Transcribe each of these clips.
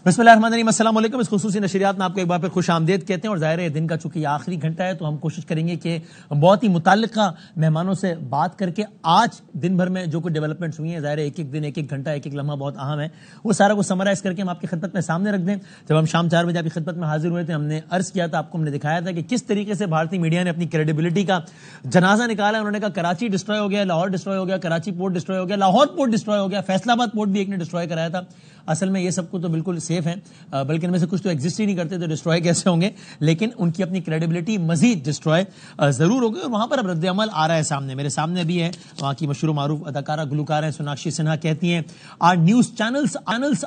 بسم اللہ الرحمن الرحیم، السلام علیکم۔ اس خصوصی نشریات میں آپ کو ایک بار پھر خوش آمدید کہتے ہیں، اور ظاہر ہے دن کا چونکہ یہ آخری گھنٹہ ہے تو ہم کوشش کریں گے کہ بہت ہی متعلقہ مہمانوں سے بات کر کے آج دن بھر میں جو کوئی ڈیولپمنٹس ہوئی ہیں، ظاہر ہے ایک ایک دن، ایک ایک گھنٹہ، ایک ایک لمحہ بہت اہم ہے، وہ سارا کو سمرائز کر کے ہم آپ کی خدمت میں سامنے رکھ دیں۔ جب ہم شام 4 بجے آپ کی خدمت میں حاضر ہوئے تھے، ہم نے عرض کیا تھا، آپ کو ہم نے دکھایا تھا کہ کس طریقے سے بھارتی میڈیا نے اپنی کریڈیبلٹی کا جنازہ نکالا۔ انہوں نے کہا کراچی ڈسٹروائے ہو گیا، لاہور ڈسٹروائے ہو گیا، کراچی پورٹ ڈسٹروائے ہو گیا، لاہور پورٹ ڈسٹروائے ہو گیا، فیصل آباد پورٹ بھی ایک نے ڈسٹروائے کرایا تھا۔ اصل میں یہ سب کو تو بالکل سیف ہیں، بلکہ ان میں سے کچھ تو ایگزسٹ ہی نہیں کرتے، تو ڈسٹروائے کیسے ہوں گے؟ لیکن ان کی اپنی کریڈیبلٹی مزید ڈسٹروائے ضرور ہوگی، اور وہاں پر اب رد عمل آ رہا ہے سامنے۔ میرے سامنے بھی ہے وہاں کی مشہور و معروف اداکارہ گلوکار ہیں سوناکشی سنہا، کہتی ہیں our news channels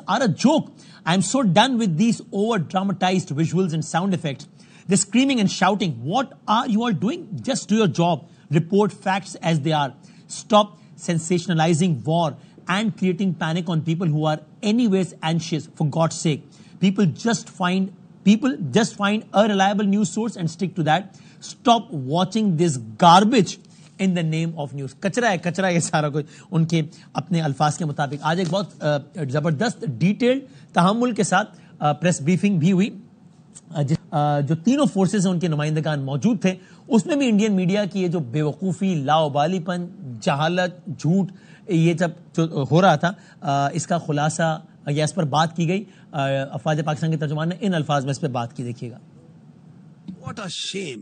are a joke. I am so done with these over dramatized visuals and sound effects. They're screaming and shouting. What are you all doing? Just do your job. Report facts as they are. Stop sensationalizing war and creating panic on people who are anyways anxious, for God's sake. People just find a reliable news source and stick to that. Stop watching this garbage in the name of news. کچرا یہ سارا کچھ ان کے اپنے الفاظ کے مطابق۔ آج ایک بہت زبردست ڈیٹیلڈ تحمل کے ساتھ پریس بریفنگ بھی ہوئی، جو تینوں فورسز ہیں ان کے نمائندگان موجود تھے۔ اس میں بھی انڈین میڈیا کی یہ جو بے وقوفی، لاوبالی پن، جہالت، جھوٹ، یہ سب جو ہو رہا تھا، اس کا خلاصہ یا اس پر بات کی گئی۔ افواج پاکستان کے ترجمان نے ان الفاظ میں اس پہ بات کی، دیکھیے گا۔ What a shame.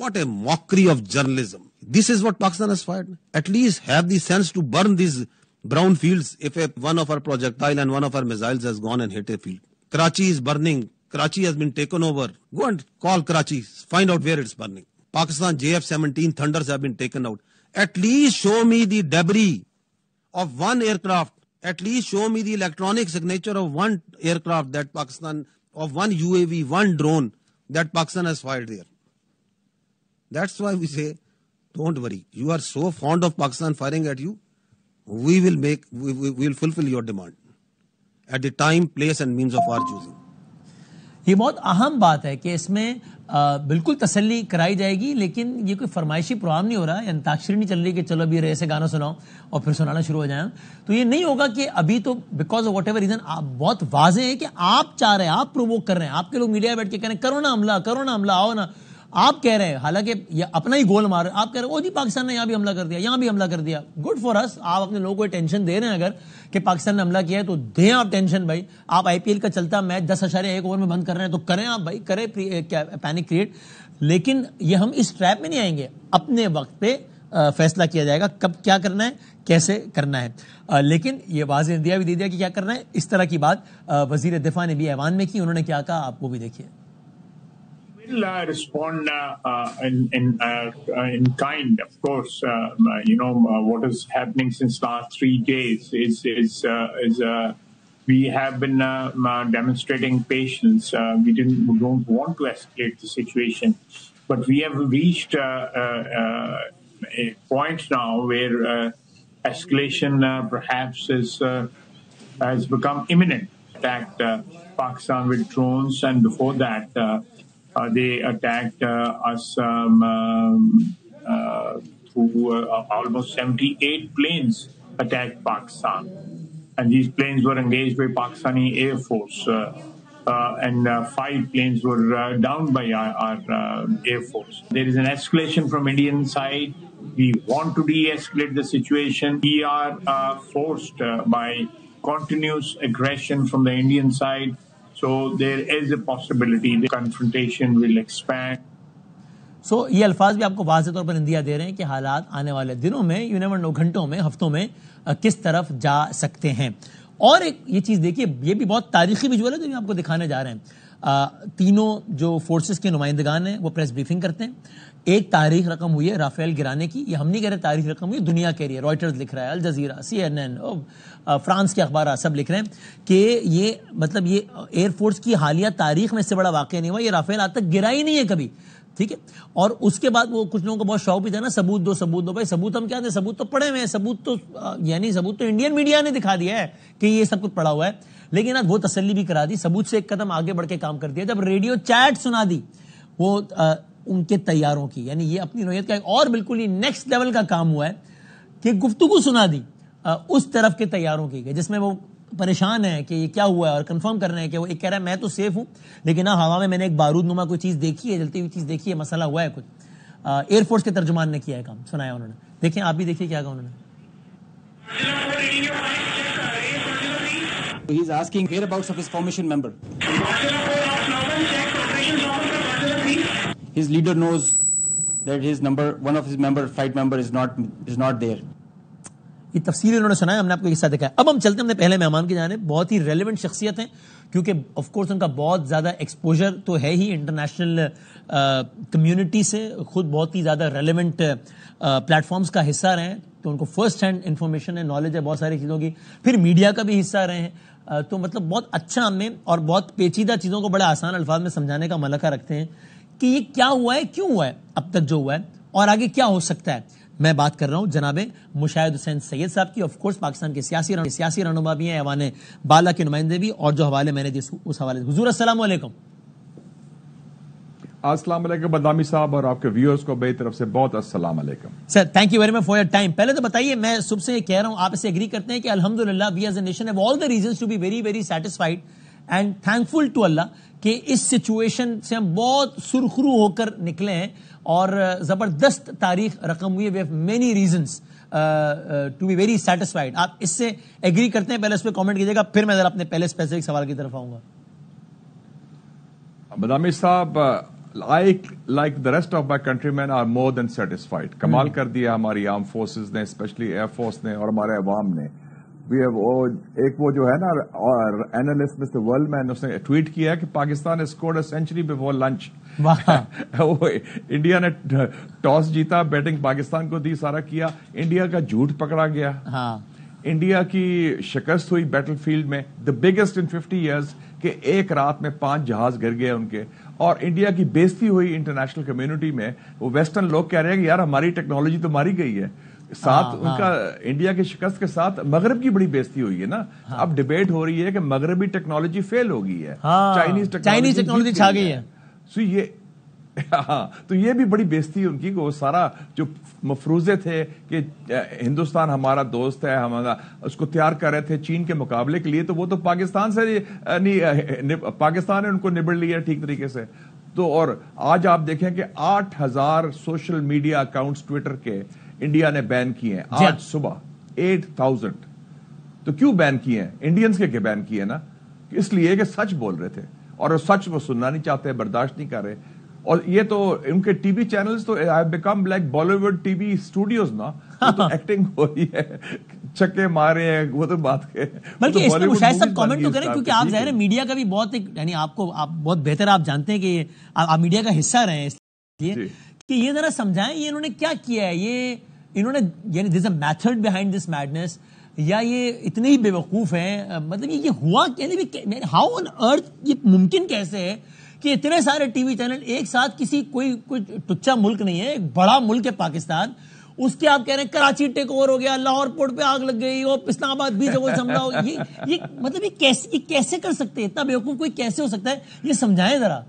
What a mockery of journalism. This is what Pakistan has fired. At least have the sense to burn these brown fields if one of our projectile and one of our missiles has gone and hit a field. Karachi is burning. Karachi has been taken over. Go and call Karachi. Find out where it's burning. Pakistan JF-17 Thunders have been taken out. At least show me the debris of one aircraft. At least show me the electronic signature of one aircraft that Pakistan, of one UAV, one drone that Pakistan has fired there. That's why we say, don't worry. You are so fond of Pakistan firing at you. We will fulfill your demand at the time, place and means of our choosing. یہ بہت اہم بات ہے کہ اس میں بالکل تسلی کرائی جائے گی، لیکن یہ کوئی فرمائشی پروگرام نہیں ہو رہا، یا انتاکشری نہیں چل رہی کہ چلو ابھی رے سے گانا سناؤ اور پھر سنانا شروع ہو جائیں۔ تو یہ نہیں ہوگا کہ ابھی تو because of what ever reason بہت واضح ہے کہ آپ چاہ رہے ہیں، آپ پرووک کر رہے ہیں، آپ کے لوگ میڈیا بیٹھ کے کہہ رہے ہیں کرو نا حملہ، آؤ نا، آپ کہہ رہے ہیں، حالانکہ یہ اپنا ہی گول مار رہے ہیں، آپ کہہ رہے ہیں او جی پاکستان نے یہاں بھی حملہ کر دیا، یہاں بھی حملہ کر دیا۔ گڈ فار اس، آپ اپنے لوگوں کو ٹینشن دے رہے ہیں، اگر کہ پاکستان نے حملہ کیا ہے تو دیں آپ ٹینشن بھائی۔ آپ آئی پی ایل کا چلتا میچ 10.1 اوور میں بند کر رہے ہیں تو کریں آپ بھائی، کریں پینک کریٹ، لیکن یہ ہم اس ٹریپ میں نہیں آئیں گے۔ اپنے وقت پہ فیصلہ کیا جائے گا کب کیا کرنا ہے، کیسے کرنا ہے، لیکن یہ واضح اندیا بھی دے دیا کہ کیا کرنا ہے۔ اس طرح کی بات وزیر دفاع نے بھی ایوان میں کی، انہوں نے کیا کہا آپ وہ بھی دیکھیے۔ Will respond in kind, of course. What is happening since last 3 days is we have been demonstrating patience. We don't want to escalate the situation, but we have reached a point now where escalation perhaps has become imminent. Attacked Pakistan with drones, and before that they attacked us through almost 78 planes attacked Pakistan, and these planes were engaged by Pakistani Air Force, and 5 planes were downed by our Air Force. There is an escalation from Indian side. We want to de-escalate the situation. We are forced by continuous aggression from the Indian side. So there is a possibility the confrontation will expand. سو یہ الفاظ بھی آپ کو واضح طور پر اندیا دے رہے ہیں کہ حالات آنے والے دنوں میں، یو نیور نو، گھنٹوں میں، ہفتوں میں کس طرف جا سکتے ہیں۔ اور ایک یہ چیز دیکھیے، یہ بھی بہت تاریخی ویژول ہے جو ہم آپ کو دکھانے جا رہے ہیں۔ تینوں جو فورسز کے نمائندگان ہیں وہ پریس بریفنگ کرتے ہیں۔ ایک تاریخ رقم ہوئی ہے رافیل گرانے کی، یہ ہم نہیں کہہ رہے تاریخ رقم ہوئی، دنیا کہہ رہی ہے، رائٹرز لکھ رہا ہے، الجزیرہ، CNN، فرانس کے اخبارات سب لکھ رہے ہیں کہ یہ مطلب یہ ایئر فورس کی حالیہ تاریخ میں اس سے بڑا واقعہ نہیں ہوا، یہ رافیل آج تک گرا ہی نہیں ہے کبھی، ٹھیک ہے۔ اور اس کے بعد وہ کچھ لوگوں کو بہت شوق بھی تھا نا، ثبوت دو بھائی، ثبوت ہم کیا دیں، ثبوت تو پڑے ہوئے ہیں، ثبوت تو انڈین میڈیا نے دکھا دیا ہے کہ یہ سب کچھ پڑا ہوا ہے، لیکن آج وہ تسلی بھی کرا دی، ثبوت سے ایک قدم آگے بڑھ کے کام کر دیا جب ریڈیو چیٹ سنا دی وہ ان کے تیاروں کی، یعنی یہ اپنی نوعیت کا ایک اور بالکل ہی نیکسٹ لیول کا کام ہوا ہے کہ گفتگو سنا دی اس طرف کے تیاروں کی، جس میں وہ پریشان ہیں کہ یہ کیا ہوا ہے اور کنفرم کر رہے ہیں کہ وہ ایک کہہ رہا ہے میں تو سیف ہوں لیکن ہوا میں نے ایک بارود نما کوئی چیز دیکھی ہے, جلتی ہوئی چیز دیکھی ہے, مسئلہ ہوا ہے کچھ. ایئر فورس کے ترجمان نے کیا ہے کام, سنایا انہوں نے, دیکھیں آپ بھی دیکھیے کیا کہا انہوں نے. He is asking whereabouts of his formation member. His leader knows that his number, one of his member, flight member is not there. یہ تفصیل انہوں نے سنا ہے, ہم نے آپ کو قصہ دکھایا. اب ہم چلتے ہیں اپنے پہلے مہمان کی جانب. بہت ہی ریلیونٹ شخصیت ہیں کیونکہ آف کورس ان کا بہت زیادہ ایکسپوجر تو ہے ہی انٹرنیشنل کمیونٹی سے, خود بہت ہی زیادہ ریلیونٹ پلیٹ فارمز کا حصہ رہے ہیں, تو ان کو فرسٹ ہینڈ انفارمیشن ہے, نالج ہے بہت ساری چیزوں کی. پھر میڈیا کا بھی حصہ رہے ہیں, تو مطلب بہت اچھا ہمیں اور بہت پیچیدہ چیزوں کو بڑے آسان الفاظ میں سمجھانے کا ملکہ رکھتے ہیں کہ یہ کیا ہوا ہے, کیوں ہوا ہے اب تک جو ہوا ہے, اور آگے کیا ہو سکتا ہے. میں بات کر رہا ہوں جناب مشاہد حسین سید صاحب کی, آف کورس پاکستان کے سیاسی رہنما بھی ہیں, ایوان بالا کے نمائندے بھی, اور جو حوالے میں نے دیے اس حوالے سے. حضور السلام علیکم. السلام علیکم بدامی صاحب, اور آپ کے ویورز کو میری طرف سے بہت السلام علیکم. سر thank you very much for your time. پہلے تو بتائیے, میں صبح سے یہ کہہ رہا ہوں, آپ اسے ایگری کرتے ہیں کہ الحمدللہ we as a nation have all the reasons to be very very satisfied and thankful to Allah کہ اس سچویشن سے ہم بہت سرخرو ہو کر نکلے ہیں اور زبردست تاریخ رقم ہوئی ہے. We have many reasons to be very satisfied. آپ اس سے ایگری کرتے ہیں؟ پہلے اس پہ کامنٹ کیجیے گا, پھر میں ذرا اپنے پہلے اسپیسیفک سوال کی طرف آؤں گا. بدامی صاحب, like the rest of my countrymen are more than satisfied. کمال کر دیا ہماری آرم فورسز نے, اسپیشلی ایئر فورس نے اور ہمارے عوام نے. ایک وہ جو ہے نا اینالسٹ مسٹر ورلڈ مین, اس نے ٹویٹ کیا کہ Pakistan has scored a century before lunch. India نے ٹاس جیتا, بیٹنگ پاکستان کو دی, سارا کیا, انڈیا کا جھوٹ پکڑا گیا, انڈیا کی شکست ہوئی بیٹل فیلڈ میں, دا بگیسٹ ان 50 years, کہ ایک رات میں 5 جہاز گر گئے ان کے, اور انڈیا کی بےزتی ہوئی انٹرنیشنل کمیونٹی میں. وہ ویسٹرن لوگ کہہ رہے ہیں کہ یار ہماری ٹیکنالوجی تو ماری گئی ہے. ساتھ ان کا انڈیا کی شکست کے ساتھ مغرب کی بڑی بےزتی ہوئی ہے نا. اب ڈبیٹ ہو رہی ہے کہ مغربی ٹیکنالوجی فیل ہو گئی ہے, چائنیز ٹیکنالوجی چھا گئی ہے. تو یہ بھی بڑی بےزتی ہے ان کی. وہ سارا جو مفروضے تھے کہ ہندوستان ہمارا دوست ہے, ہمارا اس کو تیار کر رہے تھے چین کے مقابلے کے لیے, تو وہ تو پاکستان سے پاکستان نے ان کو نبڑ لیا ٹھیک طریقے سے. تو اور آج آپ دیکھیں کہ 8000 سوشل میڈیا اکاؤنٹس ٹویٹر کے انڈیا نے بین کیے ہیں آج صبح, 8000. تو کیوں بین کیے ہیں؟ انڈینز کے بین کیے نا, اس لیے کہ سچ بول رہے تھے, اور سچ وہ سننا نہیں چاہتے, برداشت نہیں کر رہے. اور یہ تو ان کے ٹی وی چینلز تو have become like Bollywood TV studios نا. تو ایکٹنگ ہو رہی ہے, چکے مارے ہیں, وہ تو بات ہے. بلکہ اس پہ مشاہد صاحب کامنٹ تو کریں, کیونکہ آپ ظاہر ہے میڈیا کا بھی بہت, یعنی آپ بہت بہتر آپ جانتے ہیں کہ آپ میڈیا کا حصہ رہے ہیں, اس لیے کہ یہ ذرا سمجھائیں یہ انہوں نے کیا کیا ہے. یہ انہوں نے, یعنی there is a method behind this madness, یا یہ اتنے ہی بے وقوف ہیں؟ مطلب یہ ہوا کیسے, ہاؤ آن ارتھ یہ ممکن کیسے ہے کہ اتنے سارے ٹی وی چینل ایک ساتھ, کوئی ٹچا ملک نہیں ہے, ایک بڑا ملک ہے پاکستان, اس کے آپ کہہ رہے ہیں کراچی ٹیک اوور ہو گیا, لاہور پورٹ پہ آگ لگ گئی, اور اسلام آباد بھی جگہ حملہ ہو. یہ مطلب یہ کیسے کر سکتے ہیں؟ اتنا بے وقوف کوئی کیسے ہو سکتا ہے؟ یہ سمجھائیں ذرا.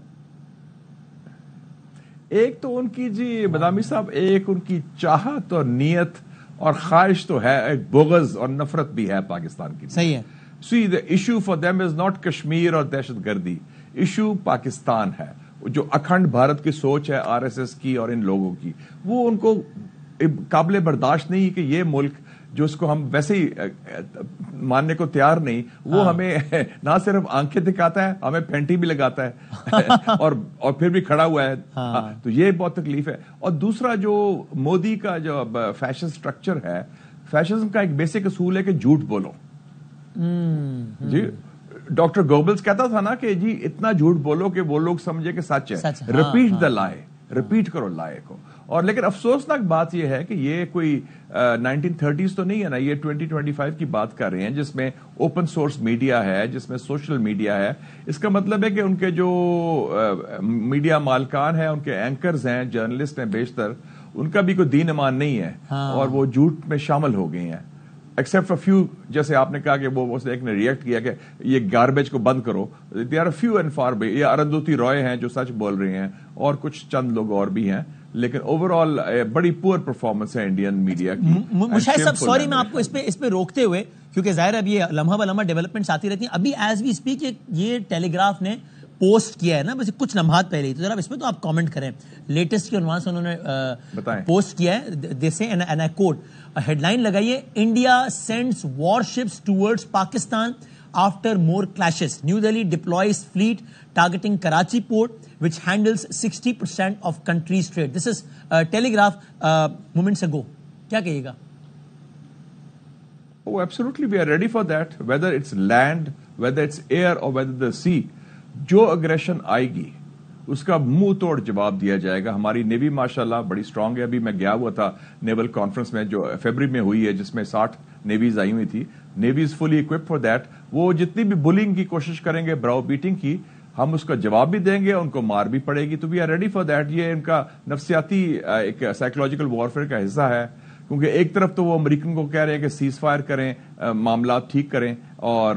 ایک تو ان کی جی بدامی صاحب, ایک ان کی چاہت اور نیت اور خواہش تو ہے, ایک بغض اور نفرت بھی ہے پاکستان کی. صحیح ہے. See, the issue for them is not Kashmir اور دہشت گردی, ایشو پاکستان ہے. جو اکھنڈ بھارت کی سوچ ہے آر ایس ایس کی اور ان لوگوں کی, وہ ان کو قابل برداشت نہیں کہ یہ ملک جو اس کو ہم ویسے ہی ماننے کو تیار نہیں, وہ ہمیں نہ صرف آنکھیں دکھاتا ہے, ہمیں پینٹی بھی لگاتا ہے اور پھر بھی کھڑا ہوا ہے. تو یہ بہت تکلیف ہے. اور دوسرا جو مودی کا جو فیشن سٹرکچر ہے, فیشنزم کا ایک بیسک اصول ہے کہ جھوٹ بولو. جی ڈاکٹر گوبلز کہتا تھا نا کہ جی اتنا جھوٹ بولو کہ وہ لوگ سمجھے کہ سچ ہے. ریپیٹ دا لائے, ریپیٹ کرو لائے کو. اور لیکن افسوسناک بات یہ ہے کہ یہ کوئی 1930s تو نہیں ہے نا, یہ 2025 کی بات کر رہے ہیں جس میں اوپن سورس میڈیا ہے, جس میں سوشل میڈیا ہے. اس کا مطلب ہے کہ ان کے جو میڈیا مالکان ہیں, ان کے اینکرز ہیں, جرنلسٹ ہیں بیشتر, ان کا بھی کوئی دین ایمان نہیں ہے, اور وہ جھوٹ میں شامل ہو گئے ہیں. ایکسپٹ فار فیو, جیسے آپ نے کہا کہ وہ ایک نے ریئیکٹ کیا کہ یہ گاربیج کو بند کرو. They are few and far, یہ ارندھتی رائے ہیں جو سچ بول رہے ہیں, اور کچھ چند لوگ اور بھی ہیں. لیکن اوور آل بڑی پور پرفارمنس ہے انڈین میڈیا کی. مشاہد صاحب سوری میں آپ کو اس پہ روکتے ہوئے, کیونکہ ظاہر اب یہ لمحہ بلمحہ ڈیولپمنٹس آتی رہتی ہیں. ابھی ایز وی اسپیک یہ ٹیلی گراف نے پوسٹ کیا ہے نا بس کچھ لمحات پہلے ہی, تو ذرا اس پہ تو آپ کامنٹ کریں. لیٹسٹ کے عنوان سے انہوں نے پوسٹ کیا ہے, they say and I quote, headline لگائیے, India sends warships towards Pakistan after more clashes. New Delhi deploys fleet targeting Karachi port, which handles 60% of country's trade. This is Telegraph moments ago. کیا کہیے گا؟ Oh, absolutely, we are ready for that. Whether it's land, whether it's air, or whether the sea, جو aggression آئے گی اس کا منہ توڑ جواب دیا جائے گا. ہماری نیوی ماشاءاللہ بڑی اسٹرانگ ہے. ابھی میں گیا ہوا تھا نیول کانفرنس میں جو فیبری میں ہوئی ہے, جس میں 60 نیویز آئی ہوئی تھی. Navy is fully occupied for that. وہ جتنی بھی بلنگ کی کوشش کریں گے, براؤ بیٹنگ کی, ہم اس کا جواب بھی دیں گے, ان کو مار بھی پڑے گی. تو we are ready for that. یہ ان کا نفسیاتی ایک سائیکولوجیکل وارفیئر کا حصہ ہے, کیونکہ ایک طرف تو وہ امریکن کو کہہ رہے ہیں کہ سیز فائر کریں, معاملات ٹھیک کریں اور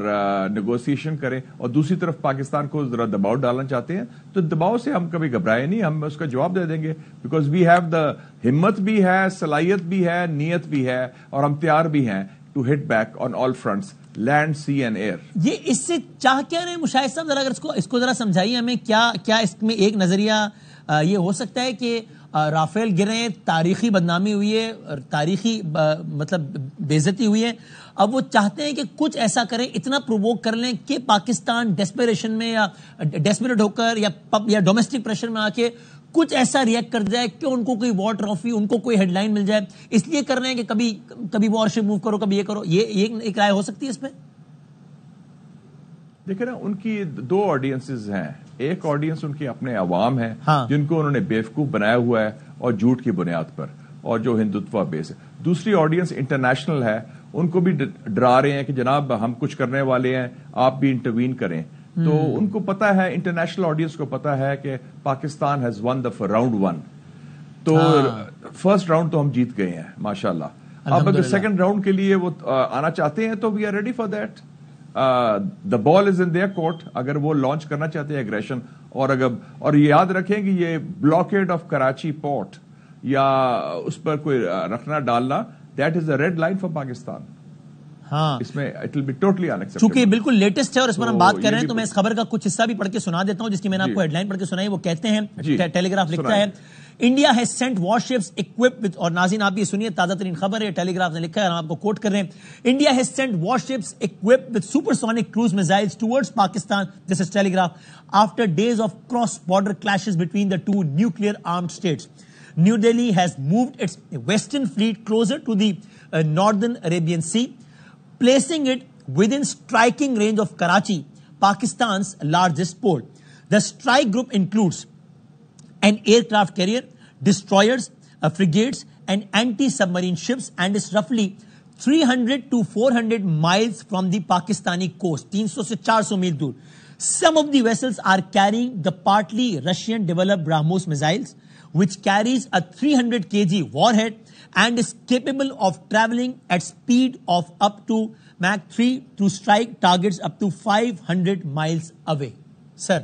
نیگوسیشن کریں, اور دوسری طرف پاکستان کو ذرا دباؤ ڈالنا چاہتے ہیں. تو دباؤ سے ہم کبھی گھبرائے نہیں, ہم اس کا جواب دے دیں گے, بیکاز وی ہیو دا ہمت بھی ہے, صلاحیت بھی ہے, نیت بھی ہے, اور ہم تیار بھی ہیں to hit back on all fronts, land, sea and air. یہ اس سے چاہ کیا رہے ہیں مشاہد صاحب؟ ذرا اگر اس کو ذرا سمجھائیے ہمیں, کیا اس میں ایک نظریہ یہ ہو سکتا ہے کہ رافیل گرے, تاریخی بدنامی ہوئی ہے, تاریخی مطلب بے عزتی ہوئی ہے, اب وہ چاہتے ہیں کہ کچھ ایسا کریں, اتنا پرووک کر لیں کہ پاکستان ڈیسپریشن میں یا ڈیسپریٹ ہو کر یا ڈومیسٹک پریشر میں آ کے کچھ ایسا ریئیکٹ کر جائے کہ ان کو کوئی وار ٹرافی, ان کو کوئی ہیڈ لائن مل جائے, اس لیے کر رہے ہیں کہ کبھی وار شپ موو کرو, کبھی یہ کرو. یہ ایک رائے ہو سکتی ہے اس پہ؟ دیکھیں نا, ان کی دو آڈینسز ہیں. ایک آڈینس ان کی اپنے عوام ہے, جن کو انہوں نے بیوقوف بنایا ہوا ہے اور جھوٹ کی بنیاد پر, اور جو ہندوتوا بیس ہے. دوسری آڈینس انٹرنیشنل ہے, ان کو بھی ڈرا رہے ہیں کہ جناب ہم کچھ کرنے والے ہیں, آپ بھی انٹروین کریں. تو ان کو پتا ہے, انٹرنیشنل آڈینس کو پتا ہے کہ Pakistan has one the round 1. تو فرسٹ راؤنڈ تو ہم جیت گئے ہیں ماشاءاللہ. اب اگر سیکنڈ راؤنڈ کے لیے وہ آنا چاہتے ہیں تو we are ready for that. The ball is in their court. اگر وہ لانچ کرنا چاہتے ہیں ایگریشن, اور یاد رکھیں کہ یہ بلاکیڈ آف کراچی پورٹ یا اس پر کوئی رکھنا ڈالنا, that is a red line for Pakistan. ہاں, اس میں it will be totally unacceptable. چونکہ یہ بالکل لیٹسٹ ہے اور اس پر ہم بات کر رہے ہیں, تو میں اس خبر کا کچھ حصہ بھی پڑھ کے سنا دیتا ہوں, جس کی میں نے آپ کو ہیڈ لائن پڑھ کے سنائی. وہ کہتے ہیں, ٹیلی گراف لکھتا ہے, India has sent warships equipped with, اور ناظرین آپ یہ سنیے, تازہ ترین خبر ہے, ٹیلی گراف نے لکھا ہے, ہم آپ کو کوٹ کر رہے ہیں. India has sent warships equipped with supersonic cruise missiles towards Pakistan. This is Telegraph. After days of cross border clashes between the two nuclear armed states, New Delhi has moved its western fleet closer to the northern Arabian Sea, placing it within striking range of Karachi, Pakistan's largest port. The strike group includes an aircraft carrier, destroyers, frigates, and anti-submarine ships, and is roughly 300 to 400 miles from the Pakistani coast. 300 سے 400 میل دور. Some of the vessels are carrying the partly Russian-developed BrahMos missiles, which carries a 300 kg warhead and is capable of traveling at speed of up to Mach 3 to strike targets up to 500 miles away. Sir.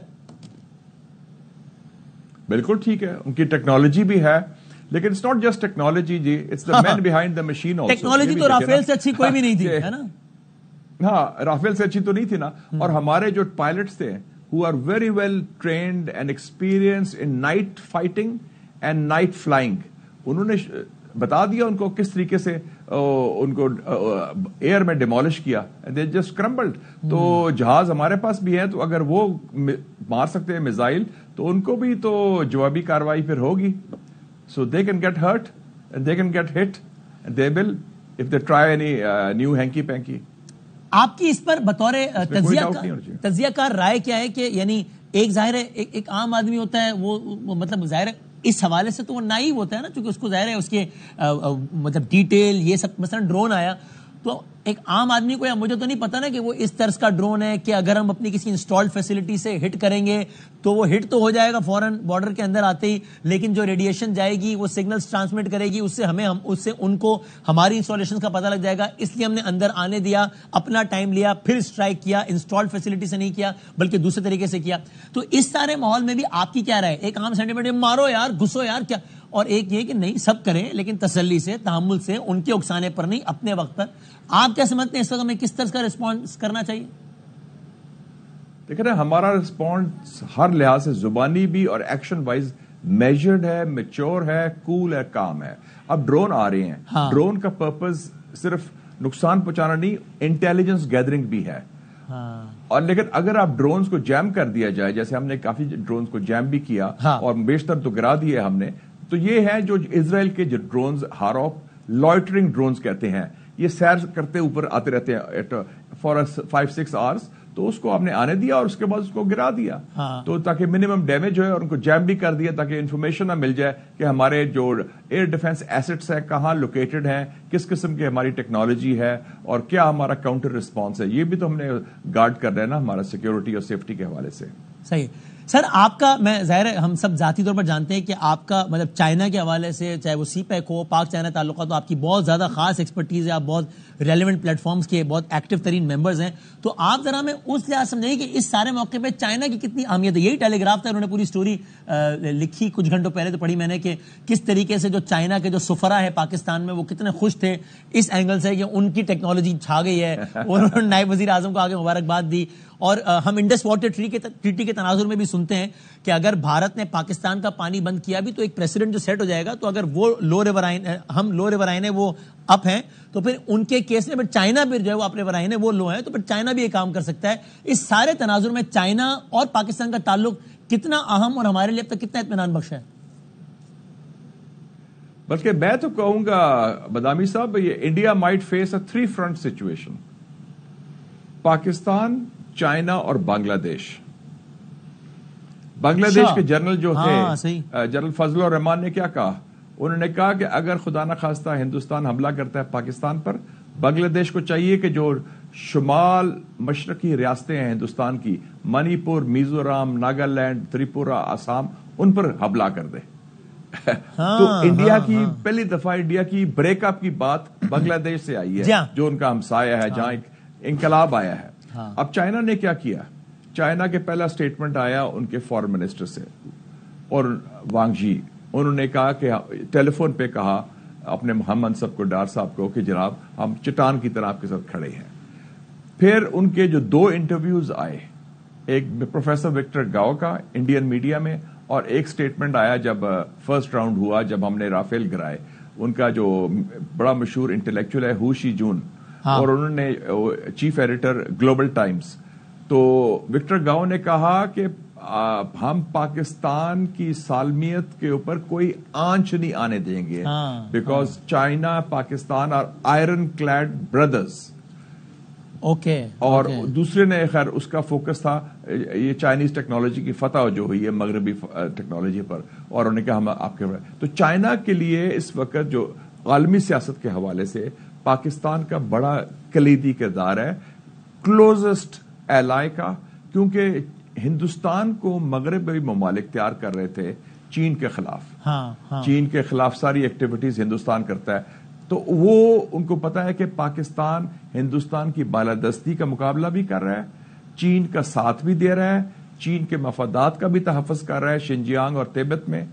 بالکل ٹھیک ہے, ان کی technology بھی ہے, لیکن it's not just technology جی, it's the man behind the machine also. Technology تو Rafale سے اچھی کوئی بھی نہیں تھی, ہے نا. ہاں, رافیل سے اچھی تو نہیں تھی نا. اور ہمارے جو پائلٹس تھے who are very well trained and experienced in night fighting and night flying, انہوں نے بتا دیا ان کو کس طریقے سے ان کو ایئر میں ڈیمولش کیا, they just crumbled. تو جہاز ہمارے پاس بھی ہیں, تو اگر وہ مار سکتے ہیں میزائل, تو ان کو بھی تو جوابی کاروائی پھر ہوگی. So they can get hurt and they can get hit and they will if they try any new hanky panky. آپ کی اس پر بطور تجزیہ کار رائے کیا ہے؟ کہ یعنی ایک ظاہر ہے ایک عام آدمی ہوتا ہے, وہ مطلب ظاہر ہے اس حوالے سے تو وہ نائیو ہوتا ہے نا, چونکہ اس کو ظاہر ہے اس کے مطلب ڈیٹیل یہ سب, مثلا ڈرون آیا تو ایک عام آدمی کو, یا مجھے تو نہیں پتا نا کہ وہ اس طرز کا ڈرون ہے کہ اگر ہم اپنی کسی انسٹالڈ فیسلٹی سے ہٹ کریں گے تو وہ ہٹ تو ہو جائے گا فوراً بارڈر کے اندر آتے ہی, لیکن جو ریڈیشن جائے گی وہ سگنلز ٹرانسمٹ کرے گی, اس سے ان کو ہماری انسٹالیشن کا پتہ لگ جائے گا. اس لیے ہم نے اندر آنے دیا, اپنا ٹائم لیا, پھر اسٹرائک کیا, انسٹالڈ فیسلٹی سے نہیں کیا بلکہ دوسرے طریقے سے کیا. تو اس سارے ماحول میں بھی آپ کی کیا رائے؟ ایک عام سینٹیمنٹ مارو یار, گھسو یار, کیا اور ایک یہ کہ نہیں سب کریں لیکن تسلی سے, تحمل سے, ان کے اکسانے پر نہیں, اپنے وقت پر. آپ کیا سمجھتے ہیں اس وقت ہمیں کس طرح کا رسپانس کرنا چاہیے؟ دیکھ رہے ہیں ہمارا رسپانس ہر لحاظ سے زبانی بھی اور ایکشن وائز میجرڈ ہے, میچور ہے, کول ہے, کام ہے. اب ڈرون آ رہے ہیں, ڈرون کا پرپز صرف نقصان پہنچانا نہیں, انٹیلیجنس گیدرنگ بھی ہے. اور لیکن اگر آپ ڈرونز کو جیم کر دیا جائے, جیسے ہم نے کافی ڈرونز کو جیم بھی کیا اور بیشتر تو گرا دیے ہم نے, تو یہ ہے جو اسرائیل کے جو ڈرونز ہاروپ لوئٹرنگ ڈرونز کہتے ہیں, یہ سیر کرتے اوپر آتے رہتے ہیں فار 5-6 آورس, تو اس کو آپ نے آنے دیا اور اس کے بعد اس کو گرا دیا, تو تاکہ منیمم ڈیمیج ہوئے, اور ان کو جیم بھی کر دیا تاکہ انفارمیشن نہ مل جائے کہ ہمارے جو ایئر ڈیفنس ایسٹس ہیں کہاں لوکیٹڈ ہیں, کس قسم کی ہماری ٹیکنالوجی ہے, اور کیا ہمارا کاؤنٹر رسپانس ہے. یہ بھی تو ہم نے گارڈ کر رہا ہے نا ہمارا سیکورٹی اور سیفٹی کے حوالے سے. صحیح. سر آپ کا, میں ظاہر ہے ہم سب ذاتی طور پر جانتے ہیں کہ آپ کا مطلب چائنا کے حوالے سے, چاہے وہ سی پیک ہو, پاک چائنا تعلقات, تو آپ کی بہت زیادہ خاص ایکسپرٹیز ہے, آپ بہت ریلیونٹ پلیٹ فارمز کے بہت ایکٹیو ترین ممبرز ہیں. تو آپ ذرا ہمیں اس لحاظ سمجھائیے کہ اس سارے موقع پہ چائنا کی کتنی اہمیت ہے. یہی ٹیلی گراف تھا, انہوں نے پوری اسٹوری لکھی کچھ گھنٹوں پہلے, تو پڑھی میں نے کہ کس طریقے سے جو چائنا کے جو سفرا ہے پاکستان میں وہ کتنے خوش تھے اس اینگل سے کہ ان کی ٹیکنالوجی چھا گئی ہے, اور انہوں نے نائب وزیر اعظم کو آگے مبارکباد دی. اور ہم انڈس واٹر ٹریٹی کے تناظر میں بھی سنتے ہیں کہ اگر بھارت نے پاکستان کا پانی بند کیا بھی تو ایک پریسیڈنٹ جو سیٹ ہو جائے گا, تو اگر وہ لو ریورائن, ہم لو ریورائن ہے وہ اپ ہیں, تو پھر ان کے کیس میں پھر چائنا بھی جو ہے وہ اپ ریورائن ہے وہ لو ہے, تو پھر چائنا بھی یہ کام کر سکتا ہے. اس سارے تناظر میں چائنا اور پاکستان کا تعلق کتنا اہم اور ہمارے لیے اب تک کتنا اطمینان بخش ہے؟ بلکہ میں تو کہوں گا بدامی صاحب, یہ India might face a 3 front situation, Pakistan, China اور بنگلہ دیش. بنگلہ دیش کے جنرل جو تھے, جنرل فضل الرحمان نے کیا کہا, انہوں نے کہا کہ اگر خدا نخواستہ ہندوستان حملہ کرتا ہے پاکستان پر, بنگلہ دیش کو چاہیے کہ جو شمال مشرقی ریاستیں ہیں ہندوستان کی, منی پور, میزورام, ناگالینڈ, تریپورا, آسام, ان پر حملہ کر دے. تو انڈیا کی پہلی دفعہ انڈیا کی بریک اپ کی بات بنگلہ دیش سے آئی ہے, جو ان کا ہمسایہ ہے, جہاں ایک انقلاب آیا ہے. اب چائنا نے کیا کیا, چائنا کے پہلا سٹیٹمنٹ آیا ان کے فارن منسٹر سے, اور وانگ جی, انہوں نے کہا کہ ٹیلی فون پہ کہا اپنے محمد صاحب کو, ڈار صاحب کو, کہ جناب ہم چٹان کی طرح آپ کے ساتھ کھڑے ہیں. پھر ان کے جو 2 انٹرویوز آئے, ایک پروفیسر وکٹر گاؤ کا انڈین میڈیا میں, اور ایک سٹیٹمنٹ آیا جب فرسٹ راؤنڈ ہوا, جب ہم نے رافیل گرائے, ان کا جو بڑا مشہور انٹلیکچوئل ہے ہو شی جون, اور انہوں نے چیف ایڈیٹر گلوبل ٹائمز, تو وکٹر گاؤ نے کہا کہ ہم پاکستان کی سالمیت کے اوپر کوئی آنچ نہیں آنے دیں گے, because China Pakistan are ironclad brothers. اور دوسرے نے خیر اس کا فوکس تھا یہ چائنیز ٹیکنالوجی کی فتح جو ہوئی ہے مغربی ٹیکنالوجی پر, اور انہوں نے کہا ہم آپ کے. تو چائنا کے لیے اس وقت جو عالمی سیاست کے حوالے سے پاکستان کا بڑا کلیدی کردار ہے, کلوزسٹ ایلائی کا, کیونکہ ہندوستان کو مغربی ممالک تیار کر رہے تھے چین کے خلاف. چین کے خلاف ساری ایکٹیویٹیز ہندوستان کرتا ہے, تو وہ ان کو پتا ہے کہ پاکستان ہندوستان کی بالادستی کا مقابلہ بھی کر رہا ہے, چین کا ساتھ بھی دے رہا ہے, چین کے مفادات کا بھی تحفظ کر رہا ہے شنجیانگ اور تبت میں,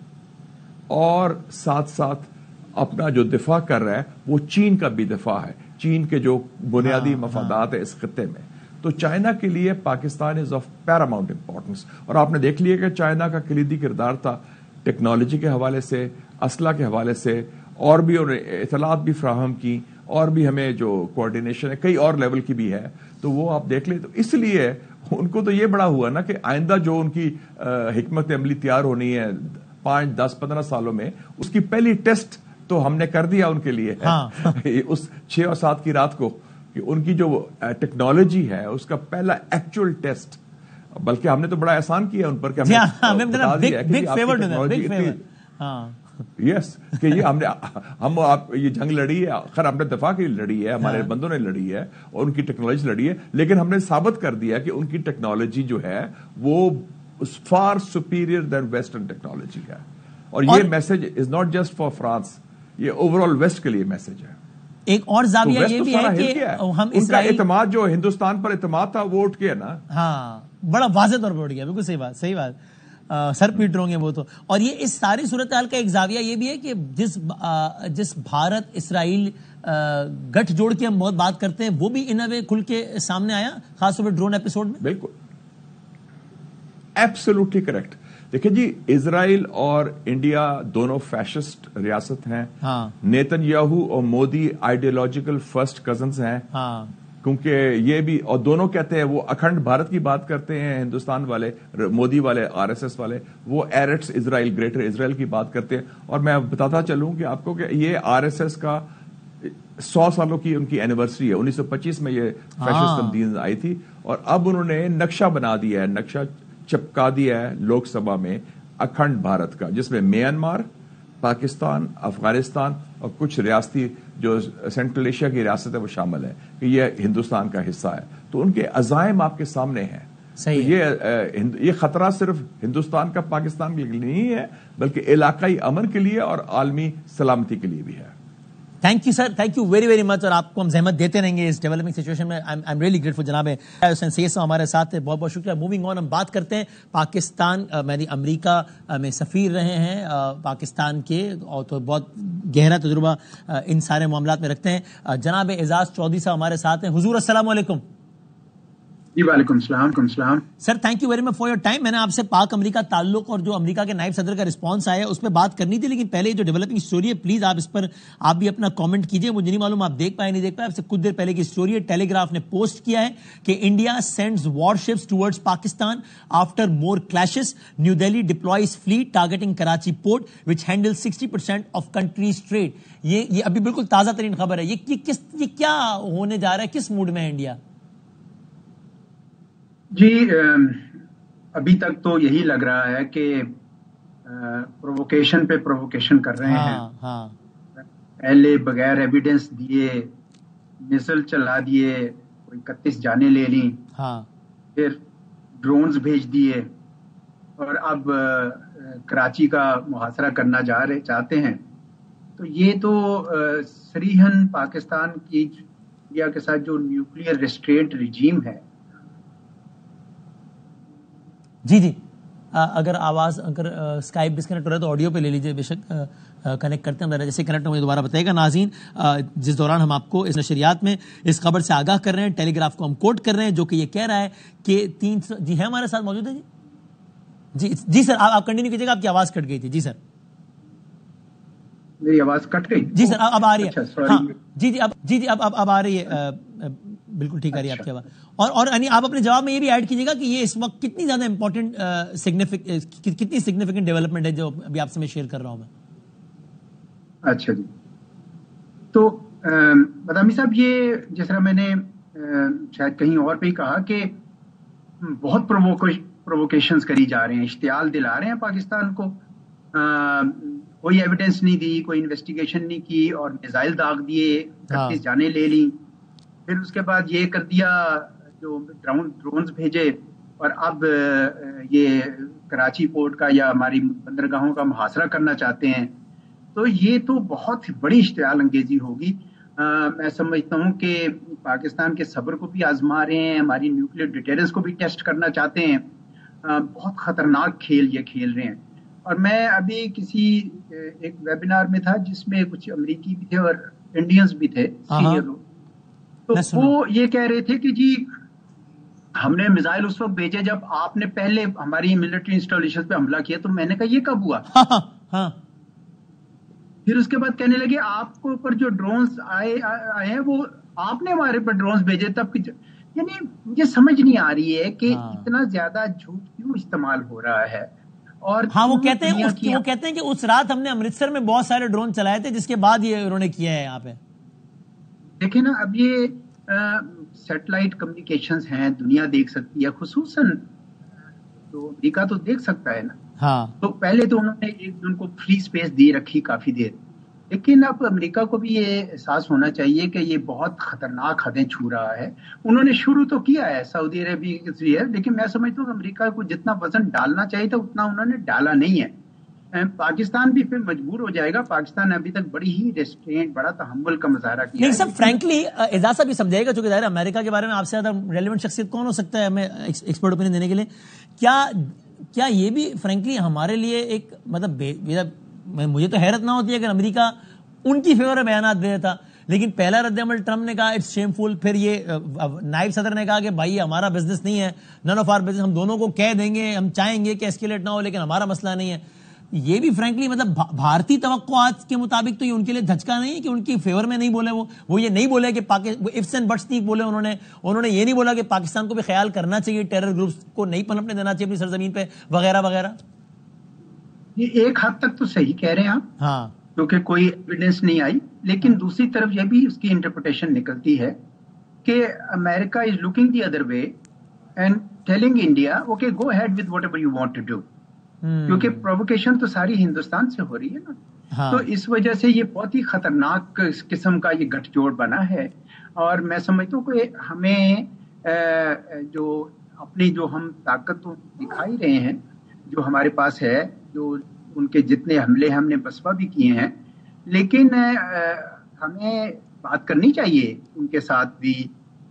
اور ساتھ ساتھ اپنا جو دفاع کر رہا ہے وہ چین کا بھی دفاع ہے, چین کے جو بنیادی مفادات ہیں اس خطے میں. تو چائنا کے لیے Pakistan is of paramount importance, اور آپ نے دیکھ لیا کہ چائنا کا کلیدی کردار تھا ٹیکنالوجی کے حوالے سے, اسلحہ کے حوالے سے, اور بھی انہوں نے اطلاعات بھی فراہم کی, اور بھی ہمیں جو کوارڈینیشن ہے کئی اور لیول کی بھی ہے, تو وہ آپ دیکھ لیں. تو اس لیے ان کو تو یہ بڑا ہوا نا کہ آئندہ جو ان کی حکمت عملی تیار ہونی ہے 5, 10, 15 سالوں میں, اس کی پہلی ٹیسٹ تو ہم نے کر دیا ان کے لیے اس 6 اور 7 کی رات کو, کہ ان کی جو ٹیکنالوجی ہے اس کا پہلا ایکچوئل ٹیسٹ, بلکہ ہم نے تو بڑا احسان کیا ان پر کہ یس کہ یہ ہم آپ یہ جنگ لڑی ہے, خیر ہم نے دفاع کی لڑی ہے, ہمارے بندوں نے لڑی ہے, اور ان کی ٹیکنالوجی لڑی ہے, لیکن ہم نے ثابت کر دیا کہ ان کی ٹیکنالوجی جو ہے وہ far superior than western technology ہے. اور یہ message is not just for France, یہ اوور آل ویسٹ کے لیے میسج ہے. ایک اور زاویہ یہ بھی ہے کہ ہم ان کا اعتماد جو ہندوستان پر اعتماد تھا وہ اٹھ گیا نا, ہاں بڑا واضح طور پر اٹھ گیا. بالکل صحیح بات, صحیح بات. سر پیٹ رہے ہوں گے وہ تو. اور یہ اس ساری صورتحال کا ایک زاویہ یہ بھی ہے کہ جس بھارت اسرائیل گٹھ جوڑ کے ہم بہت بات کرتے ہیں وہ بھی ان وے کھل کے سامنے آیا, خاص طور پہ ڈرون ایپیسوڈ میں. بالکل ایبسولوٹلی کریکٹ. دیکھیں جی, اسرائیل اور انڈیا دونوں فیشسٹ ریاست ہیں. نیتن یاہو اور مودی آئیڈیالوجیکل فرسٹ کزنز ہیں, کیونکہ یہ بھی, اور دونوں کہتے ہیں, وہ اکھنڈ بھارت کی بات کرتے ہیں ہندوستان والے, مودی والے, آر ایس ایس والے, وہ ایرٹس اسرائیل, گریٹر اسرائیل کی بات کرتے ہیں. اور میں بتاتا چلوں کہ آپ کو کہ یہ آر ایس ایس کا 100 سالوں کی ان کی اینیورسری ہے. 1925 میں یہ فیشسٹ تنظیم آئی تھی, اور اب انہوں نے نقشہ بنا دیا ہے, نقشہ چپکا دیا ہے لوک سبھا میں اکھنڈ بھارت کا, جس میں میانمار, پاکستان, افغانستان اور کچھ ریاستی جو سینٹرل ایشیا کی ریاست ہے وہ شامل ہے کہ یہ ہندوستان کا حصہ ہے. تو ان کے عزائم آپ کے سامنے ہیں. یہ خطرہ صرف ہندوستان کا پاکستان کے لیے نہیں ہے, بلکہ علاقائی امن کے لیے اور عالمی سلامتی کے لیے بھی ہے. Thank you sir, thank you very very much. اور آپ کو ہم زحمت دیتے رہیں گے اس ڈیولپنگ سچویشن میں. I am really grateful. جناب حسین سید صاحب ہمارے ساتھ, بہت بہت شکریہ. موونگ آن, ہم بات کرتے ہیں پاکستان, یعنی امریکہ میں سفیر رہے ہیں پاکستان کے, اور تو بہت گہرا تجربہ ان سارے معاملات میں رکھتے ہیں. جناب اعزاز چودھری صاحب ہمارے ساتھ ہیں. حضور السلام علیکم. جی وعلیکم السلام. سر thank you very much for your time. میں نے آپ سے پاک امریکہ تعلق اور جو امریکہ کے نائب صدر کا رسپانس آیا ہے اس پہ بات کرنی تھی, لیکن پہلے جو ڈیولپنگ اسٹوری ہے پلیز آپ اس پر آپ بھی اپنا کامنٹ کیجئے. مجھے نہیں معلوم آپ دیکھ پائے نہیں دیکھ پائے. آپ سے کچھ دیر پہلے کی اسٹوری ہے, ٹیلی گراف نے پوسٹ کیا ہے کہ India sends warships towards Pakistan after more clashes. New Delhi deploys fleet targeting Karachi port which handle 60% of countries trade. یہ ابھی بالکل تازہ ترین خبر ہے. یہ کیا ہونے جا رہا ہے, کس موڈ میں ہے انڈیا؟ جی ابھی تک تو یہی لگ رہا ہے کہ پرووکیشن پہ پرووکیشن کر رہے ہیں. پہلے بغیر ایویڈنس دیے میزل چلا دیے, کوئی 31 جانیں لے لیں, پھر ڈرونز بھیج دیے, اور اب کراچی کا محاصرہ کرنا چاہتے ہیں. تو یہ تو صریحاً پاکستان کی انڈیا کے ساتھ جو نیوکلیئر ریسٹرینٹ رجیم ہے. جی اگر آواز اگر اسکائپ ڈسکنیکٹ ہو رہا ہے تو آڈیو پہ لے لیجیے, بے شک کنیکٹ کرتے ہیں. جیسے کنیکٹ ہوں گے دوبارہ بتائے گا. ناظرین, جس دوران ہم آپ کو اس نشریات میں اس خبر سے آگاہ کر رہے ہیں, ٹیلی گراف کو ہم کوٹ کر رہے ہیں, جو کہ یہ کہہ رہا ہے کہ 300 جی ہے ہمارے ساتھ موجود ہے. جی سر آپ کنٹینیو کیجیے گا, آپ کی آواز کٹ گئی تھی. جی سر میری آواز کٹ گئی. جی سر اب آ رہی ہے. ہاں جی اب آ رہی ہے, بالکل ٹھیک آ رہی ہے آپ کی آواز. اور یعنی آپ اپنے جواب میں یہ بھی ایڈ کیجیے گا کہ یہ اس وقت کتنی زیادہ امپورٹنٹ کتنی سگنیفیکنٹ ڈیولپمنٹ ہے جو ابھی آپ سے میں شیئر کر رہا ہوں میں. اچھا جی, تو بدامی صاحب, یہ جس طرح میں نے شاید کہیں اور پہ ہی کہا کہ بہت پرووکیشنز کری جا رہے ہیں, اشتعال دلا رہے ہیں پاکستان کو. کوئی ایویڈنس نہیں دی, کوئی انویسٹیگیشن نہیں کی, اور میزائل داغ دیے, 31 جانیں لے لیں. پھر اس کے بعد یہ کر دیا, جو ڈرونز بھیجے, اور اب یہ کراچی پورٹ کا یا ہماری بندرگاہوں کا محاصرہ کرنا چاہتے ہیں. تو یہ تو بہت بڑی اشتعال انگیزی ہوگی. میں سمجھتا ہوں کہ پاکستان کے صبر کو بھی آزما رہے ہیں, ہماری نیوکلیئر ڈیٹرنس کو بھی ٹیسٹ کرنا چاہتے ہیں. بہت خطرناک کھیل یہ کھیل رہے ہیں. اور میں ابھی کسی ایک ویبینار میں تھا جس میں کچھ امریکی بھی تھے اور انڈینز بھی تھے سینئر لوگ. تو وہ یہ کہہ رہے تھے کہ جی ہم نے میزائل اس وقت بھیجے جب آپ نے پہلے ہماری ملٹری انسٹالیشن پہ حملہ کیا. تو میں نے کہا یہ کب ہوا؟ پھر اس کے بعد کہنے لگے آپ کو اوپر جو ڈرونز آئے ہیں وہ آپ نے ہمارے پر ڈرونز بھیجے تب. یعنی مجھے سمجھ نہیں آ رہی ہے کہ اتنا زیادہ جھوٹ کیوں استعمال ہو رہا ہے. اور وہ کہتے ہیں کہ اس رات ہم نے امرتسر میں بہت سارے ڈرون چلائے تھے, جس کے بعد یہ انہوں نے کیا ہے یہاں پہ. دیکھیں نا, اب یہ سیٹلائٹ کمیونیکیشنز ہیں, دنیا دیکھ سکتی ہے, خصوصاً تو امریکہ تو دیکھ سکتا ہے نا. تو پہلے تو انہوں نے ان کو فری اسپیس دی رکھی کافی دیر, لیکن اب امریکہ کو بھی یہ احساس ہونا چاہیے کہ یہ بہت خطرناک حدیں چھو رہا ہے. انہوں نے شروع تو کیا ہے سعودی عربیہ کے ذریعے, لیکن میں سمجھتا ہوں کہ امریکہ کو جتنا وزن ڈالنا چاہیے تھا اتنا انہوں نے ڈالا نہیں ہے. پاکستان بھی پھر مجبور ہو جائے گا. پاکستان نے ابھی تک بڑی ہی ریسٹرینٹ, بڑا تحمل کا مظاہرہ کیا. نہیں سب فرینکلی اعزاز صاحب بھی سمجھائے گا, چونکہ امریکہ کے بارے میں آپ سے زیادہ ریلیونٹ شخصیت کون ہو سکتا ہے ہمیں ایکسپرٹ اوپینین دینے کے لیے. کیا کیا یہ بھی فرینکلی ہمارے لیے ایک مطلب مجھے تو حیرت نہ ہوتی ہے کہ امریکہ ان کی فیور میں بیانات دے دیتا، لیکن پہلا رد عمل ٹرمپ نے کہا اٹس شیم فل، پھر یہ نائب صدر نے کہا کہ بھائی ہمارا بزنس نہیں ہے، نن آف آر بزنس، ہم دونوں کو کہہ دیں گے، ہم چاہیں گے کہ ایسکیلیٹ نہ ہو لیکن ہمارا مسئلہ نہیں ہے. یہ بھی فرینکلی مطلب بھارتی توقعات کے مطابق تو یہ ان کے لیے دھچکا نہیں ہے کہ ان کی فیور میں نہیں بولے، وہ یہ نہیں بولے کہ ifs and buts نہیں بولے، انہوں نے یہ نہیں بولا کہ پاکستان کو بھی خیال کرنا چاہیے، ٹیرر گروپس کو نہیں پنپنے دینا چاہیے اپنی سرزمین پہ وغیرہ وغیرہ. یہ ایک حد تک تو صحیح کہہ رہے ہیں آپ، ہاں، کیونکہ کوئی ایویڈنس نہیں آئی، لیکن دوسری طرف یہ بھی اس کی انٹرپریٹیشن نکلتی ہے کہ امریکہ is looking the other way and telling India okay go ahead with whatever you want to do, کیونکہ پرووکیشن تو ساری ہندوستان سے ہو رہی ہے نا. تو اس وجہ سے یہ بہت ہی خطرناک قسم کا یہ گٹھ جوڑ بنا ہے. اور میں سمجھتا ہوں کہ ہمیں جو اپنی جو ہم طاقت دکھائی رہے ہیں، جو ہمارے پاس ہے، جو ان کے جتنے حملے ہم نے بسپا بھی کیے ہیں، لیکن ہمیں بات کرنی چاہیے ان کے ساتھ بھی،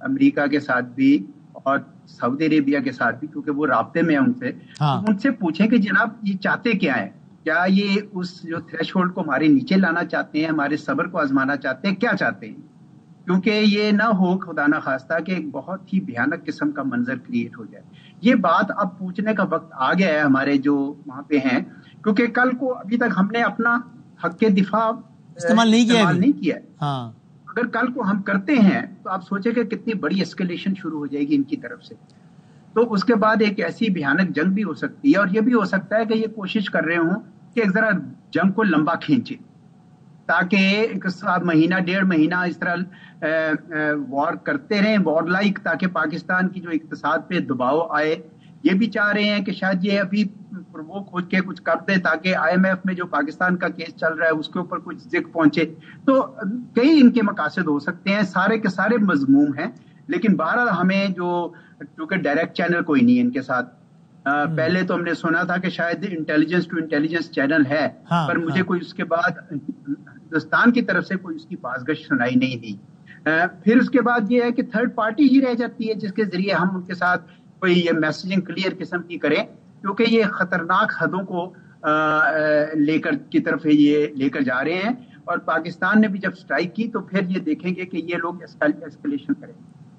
امریکہ کے ساتھ بھی اور سعودی عربیہ کے ساتھ بھی، کیونکہ وہ رابطے میں ہیں ان سے. ان سے پوچھیں کہ جناب یہ چاہتے کیا ہیں، کیا یہ اس جو تھریش ہولڈ کو ہمارے نیچے لانا چاہتے ہیں، ہمارے صبر کو آزمانا چاہتے ہیں، کیا چاہتے ہیں؟ کیونکہ یہ نہ ہو خدا نہ خواستہ کہ ایک بہت ہی بھیانک قسم کا منظر کریٹ ہو جائے. یہ بات اب پوچھنے کا وقت آ گیا ہے ہمارے جو وہاں پہ ہیں، کیونکہ کل کو ابھی تک ہم نے اپنا حق کے دفاع استعمال نہیں کیا ہے. اگر کل کو ہم کرتے ہیں تو آپ سوچیں کہ کتنی بڑی اسکیلیشن شروع ہو جائے گی ان کی طرف سے. تو اس کے بعد ایک ایسی بھیانک جنگ بھی ہو سکتی ہے، اور یہ بھی ہو سکتا ہے کہ یہ کوشش کر رہے ہوں کہ ایک ذرا جنگ کو لمبا کھینچے، تاکہ ایک مہینہ ڈیڑھ مہینہ اس طرح وار کرتے رہیں، وار لائک، تاکہ پاکستان کی جو اقتصاد پہ دباؤ آئے. یہ بھی چاہ رہے ہیں کہ شاید یہ ابھی پرووک ہو کے کچھ کر دے تاکہ IMF میں جو پاکستان کا کیس چل رہا ہے اس کے اوپر کچھ ذکر پہنچے. تو کئی ان کے مقاصد ہو سکتے ہیں، سارے کے سارے مذموم ہیں. لیکن بہرحال ہمیں چونکہ ڈائریکٹ چینل کوئی نہیں ہے ان کے ساتھ. پہلے تو ہم نے سنا تھا کہ شاید انٹیلیجنس ٹو انٹیلیجنس چینل ہے، پر مجھے کوئی اس کے بعد ہندوستان کی طرف سے کوئی اس کی بازگشت سنائی نہیں دی. پھر اس کے بعد یہ ہے کہ تھرڈ پارٹی ہی رہ جاتی ہے جس کے ذریعے ہم ان کے ساتھ کوئی یہ میسجنگ کلیئر قسم کی کریں، کیونکہ یہ خطرناک حدوں کو لے کر کی طرف یہ لے کر جا رہے ہیں. اور پاکستان نے بھی جب سٹرائک کی تو پھر یہ دیکھیں گے کہ یہ لوگ ایسکیلیشن کریں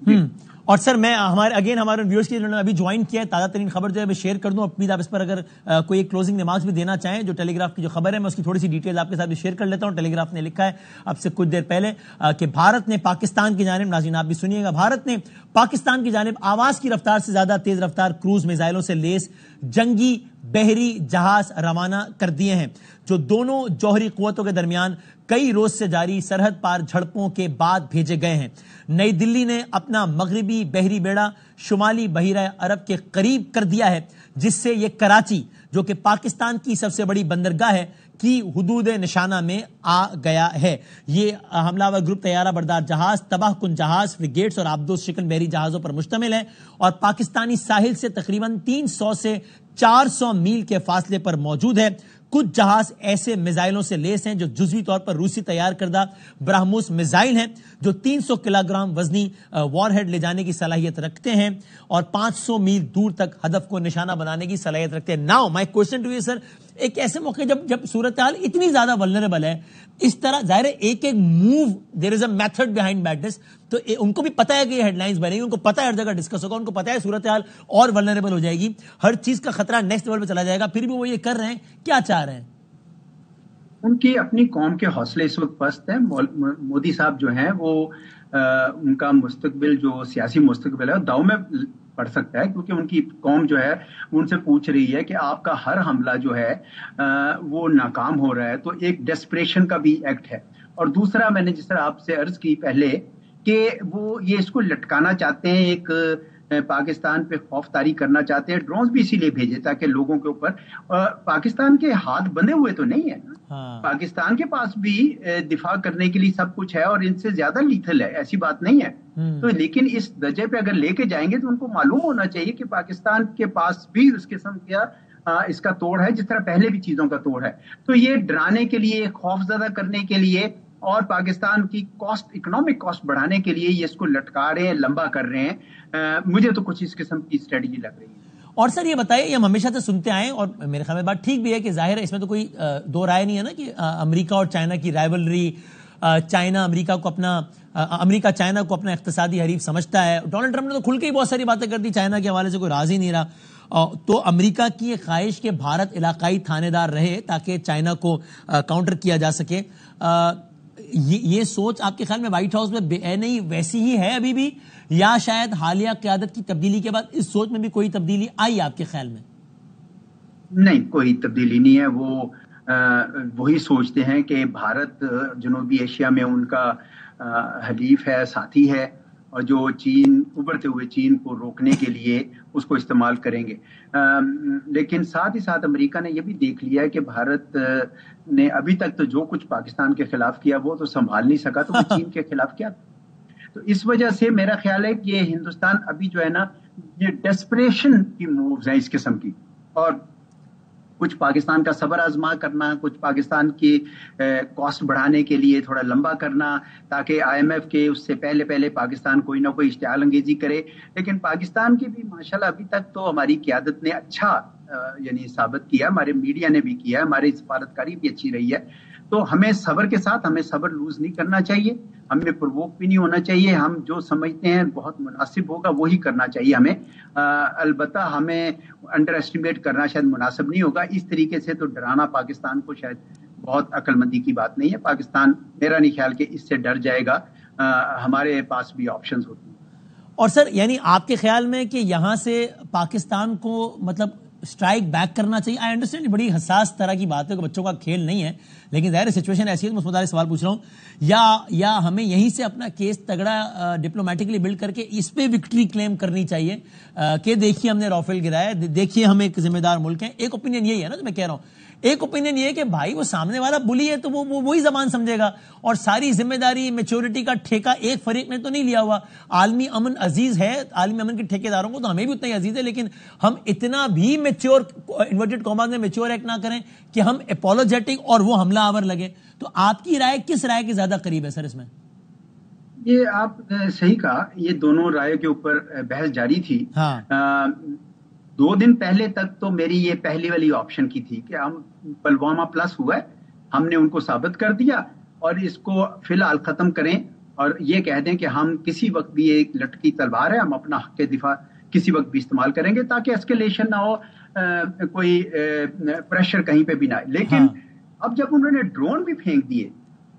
گے. اور سر میں ہمارے ویورز کے لیے ابھی جوائن کیا ہے، تازہ ترین خبر جو ہے میں شیئر کر دوں. امید آپ اس پر اگر کوئی ایک کلوزنگ ریمارکس بھی دینا چاہیں، جو ٹیلی گراف کی جو خبر ہے میں اس کی تھوڑی سی ڈیٹیل آپ کے ساتھ بھی شیئر کر لیتا ہوں. ٹیلی گراف نے لکھا ہے اب سے کچھ دیر پہلے کہ بھارت نے پاکستان کی جانب، ناظرین آپ بھی سنیے گا، بھارت نے پاکستان کی جانب آواز کی رفتار سے زیادہ تیز رفتار کروز میزائلوں سے لیس جنگی بحری جہاز روانہ کر دیے ہیں، جو دونوں جوہری قوتوں کے درمیان کئی روز سے جاری سرحد پار جھڑپوں کے بعد بھیجے گئے ہیں. نئی دلی نے اپنا مغربی بحری بیڑا شمالی بحیرہ عرب کے قریب کر دیا ہے، جس سے یہ کراچی جو کہ پاکستان کی سب سے بڑی بندرگاہ ہے کی حدود نشانہ میں آ گیا ہے. یہ حملہ آور گروپ طیارہ بردار جہاز، تباہ کن جہاز، فریگیٹس اور آبدوز شکن بحری جہازوں پر مشتمل ہے اور پاکستانی ساحل سے تقریباً 300 سے 400 میل کے فاصلے پر موجود ہے. کچھ جہاز ایسے میزائلوں سے لیس ہیں جو جزوی طور پر روسی تیار کردہ براہموس میزائل ہیں، جو 300 کلو گرام وزنی وار ہیڈ لے جانے کی صلاحیت رکھتے ہیں اور 500 میل دور تک ہدف کو نشانہ بنانے کی صلاحیت رکھتے ہیں. Now my question to you sir, ایک ایسے موقع جب صورتحال اتنی زیادہ ولنریبل ہے، اس طرح ظاہر ہے ایک move there is a method behind madness, تو ان کو بھی پتا ہے کہ یہ ہیڈ لائنز بنیں گی، ان کو پتا ہے ہر جگہ ڈسکس ہوگا، ان کو پتا ہے صورتحال اور ولنریبل ہو جائے گی، ہر چیز کا خطرہ نیکسٹ لیول پہ چلا جائے گا، پھر بھی وہ یہ کر رہے ہیں. کیا چاہ رہے ہیں؟ ان کی اپنی قوم کے حوصلے اس وقت پست ہیں. مودی صاحب جو ہیں وہ ان کا مستقبل جو سیاسی مستقبل ہے داؤ میں پڑ سکتا ہے، کیونکہ ان کی قوم جو ہے ان سے پوچھ رہی ہے کہ آپ کا ہر حملہ جو ہے وہ ناکام ہو رہا ہے. تو ایک ڈیسپریشن کا بھی ایکٹ ہے. اور دوسرا میں نے جس طرح آپ سے عرض کی پہلے کہ وہ یہ اس کو لٹکانا چاہتے ہیں، ایک پاکستان پہ خوف طاری کرنا چاہتے ہیں. ڈرونز بھی اسی لیے بھیجے تاکہ لوگوں کے اوپر، پاکستان کے ہاتھ بندھے ہوئے تو نہیں ہے، پاکستان کے پاس بھی دفاع کرنے کے لیے سب کچھ ہے اور ان سے زیادہ لیتھل ہے، ایسی بات نہیں ہے. تو لیکن اس درجے پہ اگر لے کے جائیں گے تو ان کو معلوم ہونا چاہیے کہ پاکستان کے پاس بھی اس قسم کا اس کا توڑ ہے، جس طرح پہلے بھی چیزوں کا توڑ ہے. تو یہ ڈرانے کے لیے، خوف زدہ کرنے کے لیے اور پاکستان کی کاسٹ، اکنامک کاسٹ بڑھانے کے لیے یہ اس کو لٹکا رہے ہیں، لمبا کر رہے ہیں. مجھے تو کچھ اس قسم کی اسٹریٹجی لگ رہی ہے. اور سر یہ بتائیں، یہ ہم ہمیشہ سے سنتے آئے اور میرے خیال میں بات ٹھیک بھی ہے کہ ظاہر ہے اس میں تو کوئی دو رائے نہیں ہے نا کہ امریکہ اور چائنا کی رائیولری، امریکہ چائنا کو اپنا اقتصادی حریف سمجھتا ہے. ڈونلڈ ٹرمپ نے تو کھل کے ہی بہت ساری باتیں کر دی، چائنا کے حوالے سے کوئی راضی نہیں رہا. تو امریکہ کی یہ خواہش کہ بھارت علاقائی تھانے دار رہے تاکہ چائنا کو کاؤنٹر کیا جا سکے، یہ سوچ آپ کے خیال میں وائٹ ہاؤس میں نہیں ویسی ہی ہے ابھی بھی، یا شاید حالیہ قیادت کی تبدیلی کے بعد اس سوچ میں بھی کوئی تبدیلی آئی آپ کے خیال میں؟ نہیں، کوئی تبدیلی نہیں ہے. وہ وہی سوچتے ہیں کہ بھارت جنوبی ایشیا میں ان کا حلیف ہے، ساتھی ہے، اور جو چین، ابھرتے ہوئے چین کو روکنے کے لیے اس کو استعمال کریں گے. لیکن ساتھ ہی ساتھ امریکہ نے یہ بھی دیکھ لیا کہ بھارت نے ابھی تک تو جو کچھ پاکستان کے خلاف کیا وہ تو سنبھال نہیں سکا، تو وہ چین کے خلاف کیا. تو اس وجہ سے میرا خیال ہے کہ یہ ہندوستان ابھی جو ہے نا، یہ ڈیسپریشن کی مووز ہیں اس قسم کی، اور کچھ پاکستان کا صبر آزما کرنا، کچھ پاکستان کی کاسٹ بڑھانے کے لیے تھوڑا لمبا کرنا تاکہ IMF کے اس سے پہلے پاکستان کوئی نہ کوئی اشتعال انگیزی کرے. لیکن پاکستان کی بھی ماشاءاللہ ابھی تک تو ہماری قیادت نے اچھا یعنی ثابت کیا، ہمارے میڈیا نے بھی کیا، ہماری سفارتکاری بھی اچھی رہی ہے. تو ہمیں صبر کے ساتھ، ہمیں صبر لوز نہیں کرنا چاہیے، ہمیں پرووک بھی نہیں ہونا چاہیے. ہم جو سمجھتے ہیں بہت مناسب ہوگا وہی کرنا چاہیے ہمیں. البتہ ہمیں انڈر ایسٹیمیٹ کرنا شاید مناسب نہیں ہوگا. اس طریقے سے تو ڈرانا پاکستان کو شاید بہت عقل مندی کی بات نہیں ہے. پاکستان میرا نہیں خیال کہ اس سے ڈر جائے گا. ہمارے پاس بھی آپشنز ہوتی ہیں. اور سر یعنی آپ کے خیال میں کہ یہاں سے پاکستان کو مطلب اسٹرائک بیک کرنا چاہیے؟ آئی انڈرسٹینڈ بڑی حساس طرح کی بات ہے کہ بچوں کا کھیل نہیں ہے، لیکن ظاہر سچویشن ایسی ہے. میں اس متعلق سوال پوچھ رہا ہوں، یا ہمیں یہیں سے اپنا کیس تگڑا ڈپلومیٹکلی بلڈ کر کے اس پہ وکٹری کلیم کرنی چاہیے کہ دیکھیے ہم نے رافیل گرایا، دیکھیے ہم ایک ذمہ دار ملک ہیں. ایک اوپینین یہی ہے نا جو میں کہہ رہا ہوں. ایک اوپینین یہ ہے کہ بھائی وہ سامنے والا بلی ہے تو وہ وہی زبان سمجھے گا، اور ساری ذمہ داری میچورٹی کا ٹھیکہ ایک فریق نے تو نہیں لیا ہوا. عالمی امن عزیز ہے، عالمی امن کے ٹھیکیداروں کو تو ہمیں بھی اتنا ہی عزیز ہے، لیکن ہم اتنا بھی میچور انورٹڈ کاماز میں میچور ایکٹ نہ کریں کہ ہم اپولوجیٹک اور وہ حملہ آور لگے. تو آپ کی رائے کس رائے کے زیادہ قریب ہے سر اس میں؟ یہ آپ صحیح کہا، یہ دونوں رائے کے اوپر بحث جاری تھی. 2 دن پہلے تک تو میری یہ پہلی والی آپشن کی تھی کہ ہم پلوامہ پلس ہوا ہے، ہم نے ان کو ثابت کر دیا اور اس کو فی الحال ختم کریں، اور یہ کہہ دیں کہ ہم کسی وقت بھی ایک لٹکی تلوار ہے، ہم اپنا حق دفاع کسی وقت بھی استعمال کریں گے تاکہ اسکیلیشن نہ ہو، کوئی پریشر کہیں پہ بھی نہ آئے. لیکن اب جب انہوں نے ڈرون بھی پھینک دیے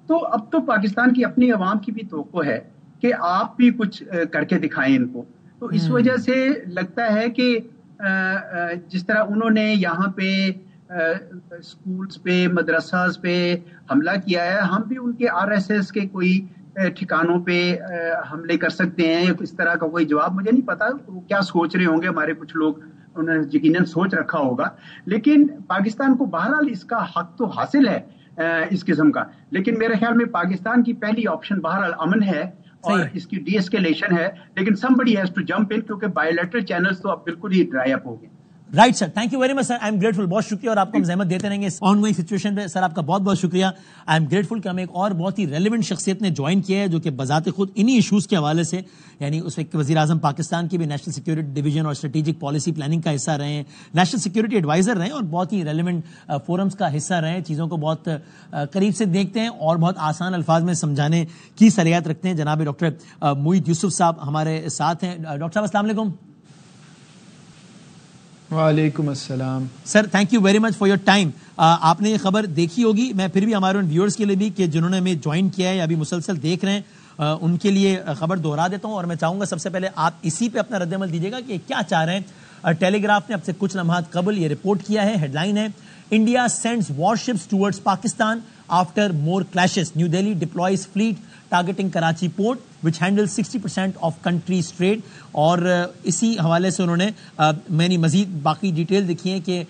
تو اب تو پاکستان کی اپنی عوام کی بھی توقع ہے کہ آپ بھی کچھ کر کے دکھائیں ان کو. تو اس وجہ سے لگتا ہے کہ جس طرح انہوں نے یہاں پہ اسکولز پہ، مدرساز پہ حملہ کیا ہے، ہم بھی ان کے RSS کے کوئی ٹھکانوں پہ حملے کر سکتے ہیں. اس طرح کا کوئی جواب مجھے نہیں پتا وہ کیا سوچ رہے ہوں گے. ہمارے کچھ لوگ انہوں نے یقیناً سوچ رکھا ہوگا، لیکن پاکستان کو بہرحال اس کا حق تو حاصل ہے اس قسم کا. لیکن میرے خیال میں پاکستان کی پہلی آپشن بہرحال امن ہے اور اس کی ڈی ایسکیلیشن ہے، لیکن somebody has to jump in کیونکہ بائیلیٹرل چینلز تو اب بالکل ہی ڈرائی اپ ہو گئے. Right sir, thank you very much sir, I am grateful. بہت شکریہ، اور آپ کو ہم زحمت دیتے رہیں گے اس آن گوئنگ سچویشن پہ. سر آپ کا بہت بہت شکریہ. آئی ایم گریٹفل کہ ہمیں ایک اور بہت ہی ریلیونٹ شخصیت نے جوائن کیا ہے جو کہ بذات خود انہی ایشوز کے حوالے سے، یعنی اس وقت وزیر اعظم پاکستان کی بھی نیشنل سیکورٹی ڈویژن اور اسٹریٹجک پالیسی پلاننگ کا حصہ رہے ہیں، نیشنل سیکورٹی ایڈوائزر رہے ہیں، اور بہت ہی ریلیونٹ فورمز کا حصہ رہے ہیں. چیزوں کو بہت قریب سے دیکھتے ہیں اور بہت آسان الفاظ میں سمجھانے کی صلاحیت رکھتے ہیں. جناب ڈاکٹر موید یوسف صاحب ہمارے ساتھ ہیں. ڈاکٹر صاحب السلام علیکم. وعلیکم السلام. سر thank you very much for your time. آپ نے یہ خبر دیکھی ہوگی، میں پھر بھی ہمارے ان ویورز کے لیے بھی کہ جنہوں نے ہمیں جوائن کیا ہے یا ابھی مسلسل دیکھ رہے ہیں ان کے لیے خبر دہرا دیتا ہوں، اور میں چاہوں گا سب سے پہلے آپ اسی پہ اپنا رد عمل دیجیے گا کہ کیا چاہ رہے ہیں. ٹیلی گراف نے اب سے کچھ لمحات قبل یہ رپورٹ کیا ہے، ہیڈ لائن ہے India sends warships towards Pakistan after more clashes, New Delhi deploys fleet targeting Karachi port which handle 60% of countries trade. اور اسی حوالے سے انہوں نے میں نے مزید باقی ڈیٹیل دیکھی ہے کہ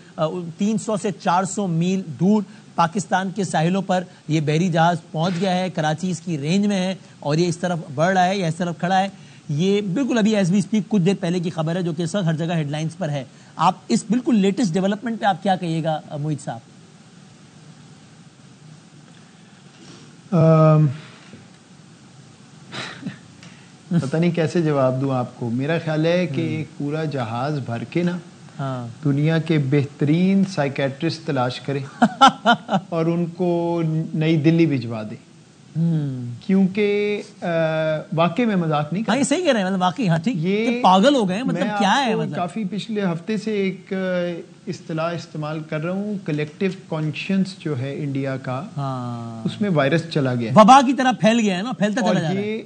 300 سے 400 میل دور پاکستان کے ساحلوں پر یہ بحری جہاز پہنچ گیا ہے، کراچی اس کی رینج میں ہے اور یہ اس طرف بڑھ رہا ہے یا اس طرف کھڑا ہے. یہ بالکل ابھی ایز وی اسپیک کچھ دیر پہلے کی خبر ہے جو کہ سر ہر جگہ ہیڈ لائنز پر ہے. آپ اس بالکل لیٹسٹ ڈیولپمنٹ پہ آپ کیا کہیے گا موید صاحب؟ پتہ نہیں کیسے جواب دوں آپ کو. میرا خیال ہے کہ ایک پورا جہاز بھر کے نا دنیا کے بہترین سائیکیٹرسٹ تلاش کریں اور ان کو نئی دلی بھجوا دیں، کیونکہ واقعی میں مذاق نہیں ہاں یہ صحیح کہہ رہے ہیں، مطلب واقعی ہاں ٹھیک، یہ پاگل ہو گئے ہیں، مطلب کیا ہے، مطلب کافی پچھلے ہفتے سے ایک اصطلاح استعمال کر رہا ہوں، کلیکٹیو کانشنس جو ہے انڈیا کا، اس میں وائرس چلا گیا، وبا کی طرح پھیل گیا ہے نا، پھیلتا چلا جا رہا ہے،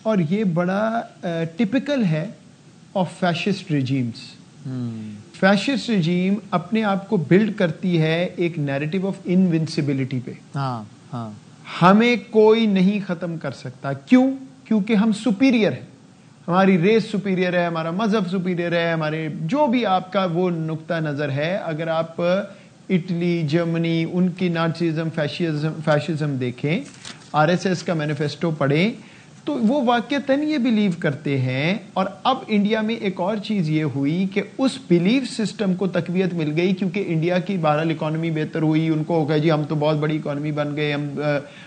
اور یہ بڑا ٹپیکل ہے of fascist regimes. Fascist regime اپنے آپ کو بلڈ کرتی ہے ایک نیریٹو آف انوینسیبلٹی پہ، ہمیں کوئی نہیں ختم کر سکتا، کیوں؟ کیونکہ ہم سپیریئر ہیں، ہماری ریس سپیریئر ہے، ہمارا مذہب سپیریئر ہے، ہمارے جو بھی آپ کا وہ نقطہ نظر ہے، اگر آپ اٹلی، جرمنی، ان کی نازیزم، فیشزم دیکھیں، RSS کا مینیفیسٹو پڑھیں، تو وہ واقعتاً یہ بلیو کرتے ہیں۔ اور اب انڈیا میں ایک اور چیز یہ ہوئی کہ اس بلیف سسٹم کو تقویت مل گئی، کیونکہ انڈیا کی بہرحال اکانومی بہتر ہوئی، ان کو ہو گیا جی ہم تو بہت بڑی اکانومی بن گئے، ہم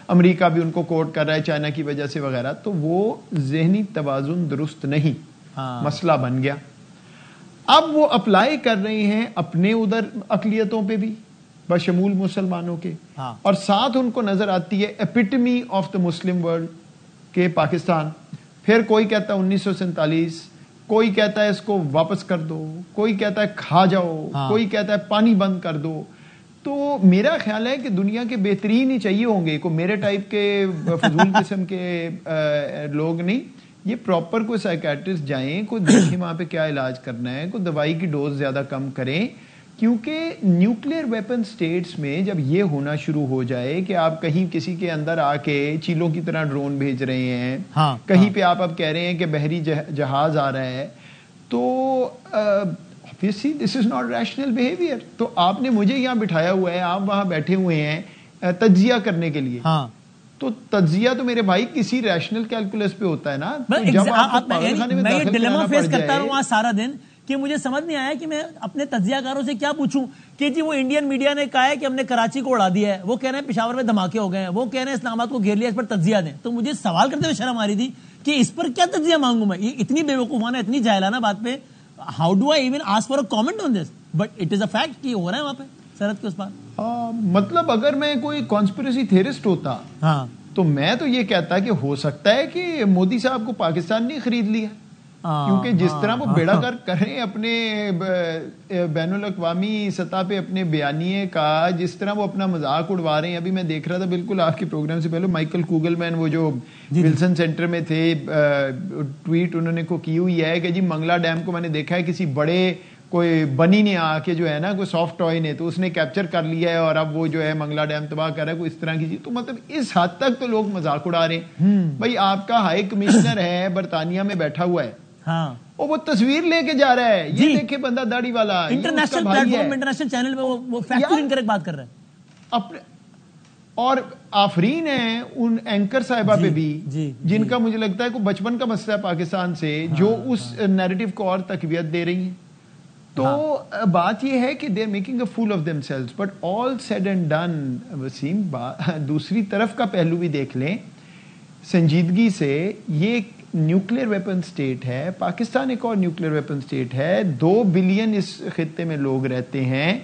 امریکہ بھی ان کو کوٹ کر رہا ہے چائنا کی وجہ سے وغیرہ، تو وہ ذہنی توازن درست نہیں، مسئلہ بن گیا۔ اب وہ اپلائی کر رہے ہیں اپنے ادھر اقلیتوں پہ بھی، بشمول مسلمانوں کے، اور ساتھ ان کو نظر آتی ہے ایپیٹمی آف دا مسلم ورلڈ کہ پاکستان، پھر کوئی کہتا ہے 1947، کوئی کہتا ہے اس کو واپس کر دو، کوئی کہتا ہے کھا جاؤ، کوئی کہتا ہے پانی بند کر دو۔ تو میرا خیال ہے کہ دنیا کے بہترین ہی چاہیے ہوں گے، کوئی میرے ٹائپ کے فضول قسم کے لوگ نہیں، یہ پراپر کوئی سائیکیٹرسٹ جائیں، کوئی دیکھیں وہاں پہ کیا علاج کرنا ہے، کوئی دوائی کی ڈوز زیادہ کم کریں، کیونکہ نیوکلیئر ویپن سٹیٹس میں جب یہ ہونا شروع ہو جائے کہ آپ کہیں کسی کے اندر آ کے چیلوں کی طرح ڈرون بھیج رہے ہیں، کہیں پہ آپ اب کہہ رہے ہیں کہ بحری جہاز آ رہا ہے، تو obviously this is not rational behavior۔ تو آپ نے مجھے یہاں بٹھایا ہوا ہے، آپ وہاں بیٹھے ہوئے ہیں تجزیہ کرنے کے لیے، تو تجزیہ تو میرے بھائی کسی ریشنل کیلکولس پہ ہوتا ہے نا۔ میں یہ ڈیلیما فیس کرتا رہا ہوں سارا دن کہ مجھے سمجھ نہیں آیا کہ میں اپنے تجزیہ کاروں سے کیا پوچھوں کہ جی وہ انڈین میڈیا نے کہا ہے کہ ہم نے کراچی کو اڑا دیا ہے، وہ کہہ رہے ہیں پشاور میں دھماکے ہو گئے ہیں، وہ کہہ رہے ہیں اسلام آباد کو گھیر لیا، اس پر تجزیہ دیں۔ تو مجھے سوال کرتے ہوئے شرم آ رہی تھی کہ اس پر کیا تجزیہ مانگوں میں، یہ اتنی بے وقوفانہ، اتنی جاہلانہ بات پہ how do I even ask for a comment on this, but it is a fact کہ ہو رہا ہے وہاں پہ سرحد کے اس پار۔ مطلب اگر میں کوئی کانسپریسی تھیورسٹ ہوتا تو میں تو یہ کہتا کہ ہو سکتا ہے کہ مودی صاحب کو پاکستان نہیں خرید لیا، کیونکہ جس طرح وہ بیڑا گر کریں اپنے بین الاقوامی سطح پہ اپنے بیانیے کا، جس طرح وہ اپنا مذاق اڑوا رہے ہیں۔ ابھی میں دیکھ رہا تھا بالکل آپ کے پروگرام سے پہلے مائیکل کوگل مین، وہ جو ولسن سینٹر میں تھے، ٹویٹ انہوں نے کو کی ہوئی ہے کہ جی منگلا ڈیم کو میں نے دیکھا ہے کسی بڑے کوئی بنی نے آ کے جو ہے نا کوئی سافٹ ٹوائے نے تو اس نے کیپچر کر لیا ہے اور اب وہ جو ہے منگلا ڈیم تباہ کر رہا ہے، کوئی اس طرح کی چیز۔ تو مطلب اس حد تک تو لوگ مذاق اڑا رہے ہیں۔ بھائی آپ کا ہائی کمشنر ہے برطانیہ میں بیٹھا ہوا ہے، وہ تصویر لے کے جا رہا ہے، یہ دیکھے بندہ داڑھی والا، international plate form, international channel پہ وہ فیکچرنگ کریکٹ بات کر رہا ہے اپنے، اور آفرین ہیں ان اینکر صاحبہ پہ بھی جن کا مجھے لگتا ہے کوئی بچپن کا مسئلہ ہے پاکستان سے، جو اس نیریٹو کو اور تقویت دے رہی ہیں۔ تو بات یہ ہے کہ they are making a fool of themselves, but all said and done Wasim, دوسری طرف کا پہلو بھی دیکھ لیں سنجیدگی سے۔ یہ نیوکلیئر ویپن سٹیٹ ہے، پاکستان ایک اور نیوکلیئر ویپن سٹیٹ ہے، 2 بلین اس خطے میں لوگ رہتے ہیں،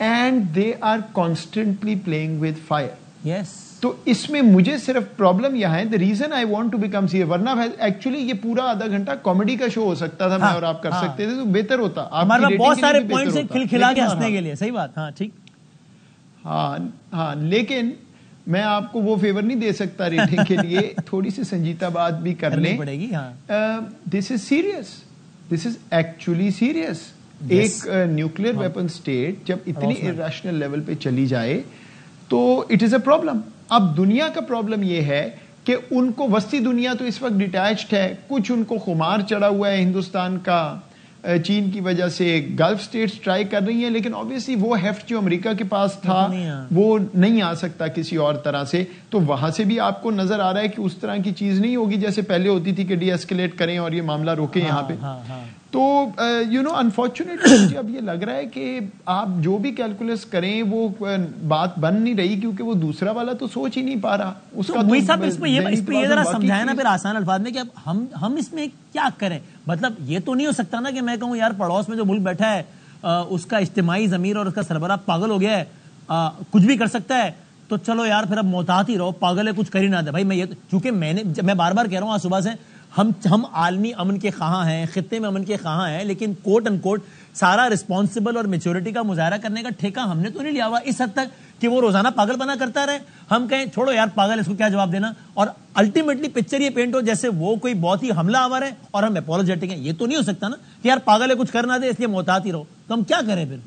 and they are constantly playing with fire. Yes, تو اس میں مجھے صرف پرابلم یہاں ہے، the reason I want to become CA، ورنہ ایکچولی یہ پورا آدھا گھنٹہ کامیڈی کا شو ہو سکتا تھا، میں اور آپ کر سکتے تھے تو بہتر ہوتا، ہمارے بہت سارے پوائنٹس ہیں کھلکھلا کے ہنسنے کے لیے، صحیح بات، ہاں ٹھیک، ہاں لیکن میں آپ کو وہ فیور نہیں دے سکتا ریٹنگ کے لیے، تھوڑی سی سنجیدہ بات بھی کر لیں پڑے گی۔ This is serious, this is actually serious. ایک نیوکلیئر ویپن سٹیٹ جب اتنی irrational لیول پہ چلی جائے تو اٹ از اے پرابلم۔ اب دنیا کا پرابلم یہ ہے کہ ان کو وسطی دنیا تو اس وقت ڈیٹیچڈ ہے، کچھ ان کو خمار چڑھا ہوا ہے ہندوستان کا، چین کی وجہ سے گلف سٹیٹس ٹرائی کر رہی ہیں، لیکن obviously وہ ہیفٹ جو امریکہ کے پاس تھا وہ نہیں آ سکتا کسی اور طرح سے، تو وہاں سے بھی آپ کو نظر آ رہا ہے کہ اس طرح کی چیز نہیں ہوگی جیسے پہلے ہوتی تھی کہ ڈی ایسکیلیٹ کریں اور یہ معاملہ روکیں یہاں پہ۔ تو انفارچونیٹلی اب یہ لگ رہا ہے کہ آپ جو بھی کیلکولس کریں وہ بات بن نہیں رہی، کیونکہ وہ دوسرا والا تو سوچ ہی نہیں پا رہا اس کا۔ وہی صاحب اس پہ یہ ذرا سمجھائیں نا پھر آسان الفاظ میں کہ اب ہم اس میں کیا کریں، مطلب یہ تو نہیں ہو سکتا نا کہ میں کہوں یار پڑوس میں جو ملک بیٹھا ہے اس کا اجتماعی ضمیر اور اس کا سربراہ پاگل ہو گیا ہے, کچھ بھی کر سکتا ہے, تو چلو یار پھر اب محتاط ہی رہو, پاگل ہے کچھ کر ہی نہ دے. بھائی میں یہ چونکہ میں بار بار کہہ رہا ہوں آج صبح سے, ہم عالمی امن کے خواہاں ہیں, خطے میں امن کے خواہاں ہیں, لیکن کوٹ ان کوٹ سارا رسپانسبل اور میچورٹی کا مظاہرہ کرنے کا ٹھیکہ ہم نے تو نہیں لیا ہوا اس حد تک کہ وہ روزانہ پاگل بنا کرتا رہے. ہم کہیں چھوڑو یار پاگل, اس کو کیا جواب دینا, اور الٹیمیٹلی پکچر یہ پینٹ ہو جیسے وہ کوئی بہت ہی حملہ آور ہے اور ہم اپولوجیٹک ہیں. یہ تو نہیں ہو سکتا نا کہ یار پاگل ہے کچھ کر نہ دے اس لیے محتاط ہی رہو. تو ہم کیا کریں پھر؟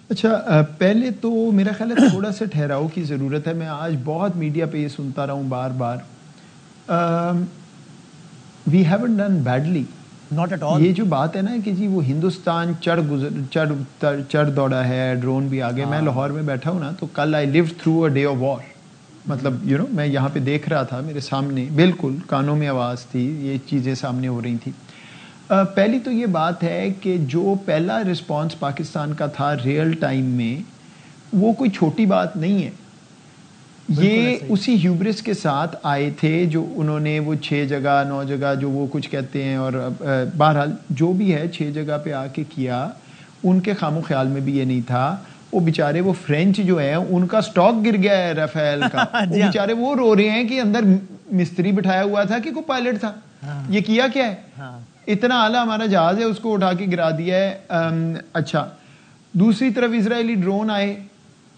اچھا, پہلے تو میرا خیال ہے تھوڑا سا ٹھہراؤ کی ضرورت ہے. میں آج بہت میڈیا پہ یہ سنتا رہا ہوں بار بار, we haven't done badly. Not at all. یہ جو بات ہے نا کہ جی وہ ہندوستان چڑھ دوڑا ہے, ڈرون بھی آگے. میں لاہور میں بیٹھا ہوں نا, تو کل I lived through a day of war. مطلب میں یہاں پہ دیکھ رہا تھا, میرے سامنے بالکل کانوں میں آواز تھی, یہ چیزیں سامنے ہو رہی تھیں. پہلی تو یہ بات ہے کہ جو پہلا رسپانس پاکستان کا تھا ریئل ٹائم میں, وہ کوئی چھوٹی بات نہیں ہے. یہ اسی ہیوبرس کے ساتھ آئے تھے جو انہوں نے وہ 6 جگہ 9 جگہ جو وہ کچھ کہتے ہیں, اور بہرحال جو بھی ہے 6 جگہ پہ آ کے کیا. ان کے خام و خیال میں بھی یہ نہیں تھا. وہ بیچارے وہ فرینچ جو ہیں ان کا سٹاک گر گیا ہے رافیل کا. وہ بیچارے وہ رو رہے ہیں کہ اندر مستری بٹھایا ہوا تھا کہ کوئی پائلٹ تھا. یہ کیا کیا ہے, اتنا اعلیٰ ہمارا جہاز ہے, اس کو اٹھا کے گرا دیا ہے. اچھا, دوسری طرف اسرائیلی ڈرون آئے,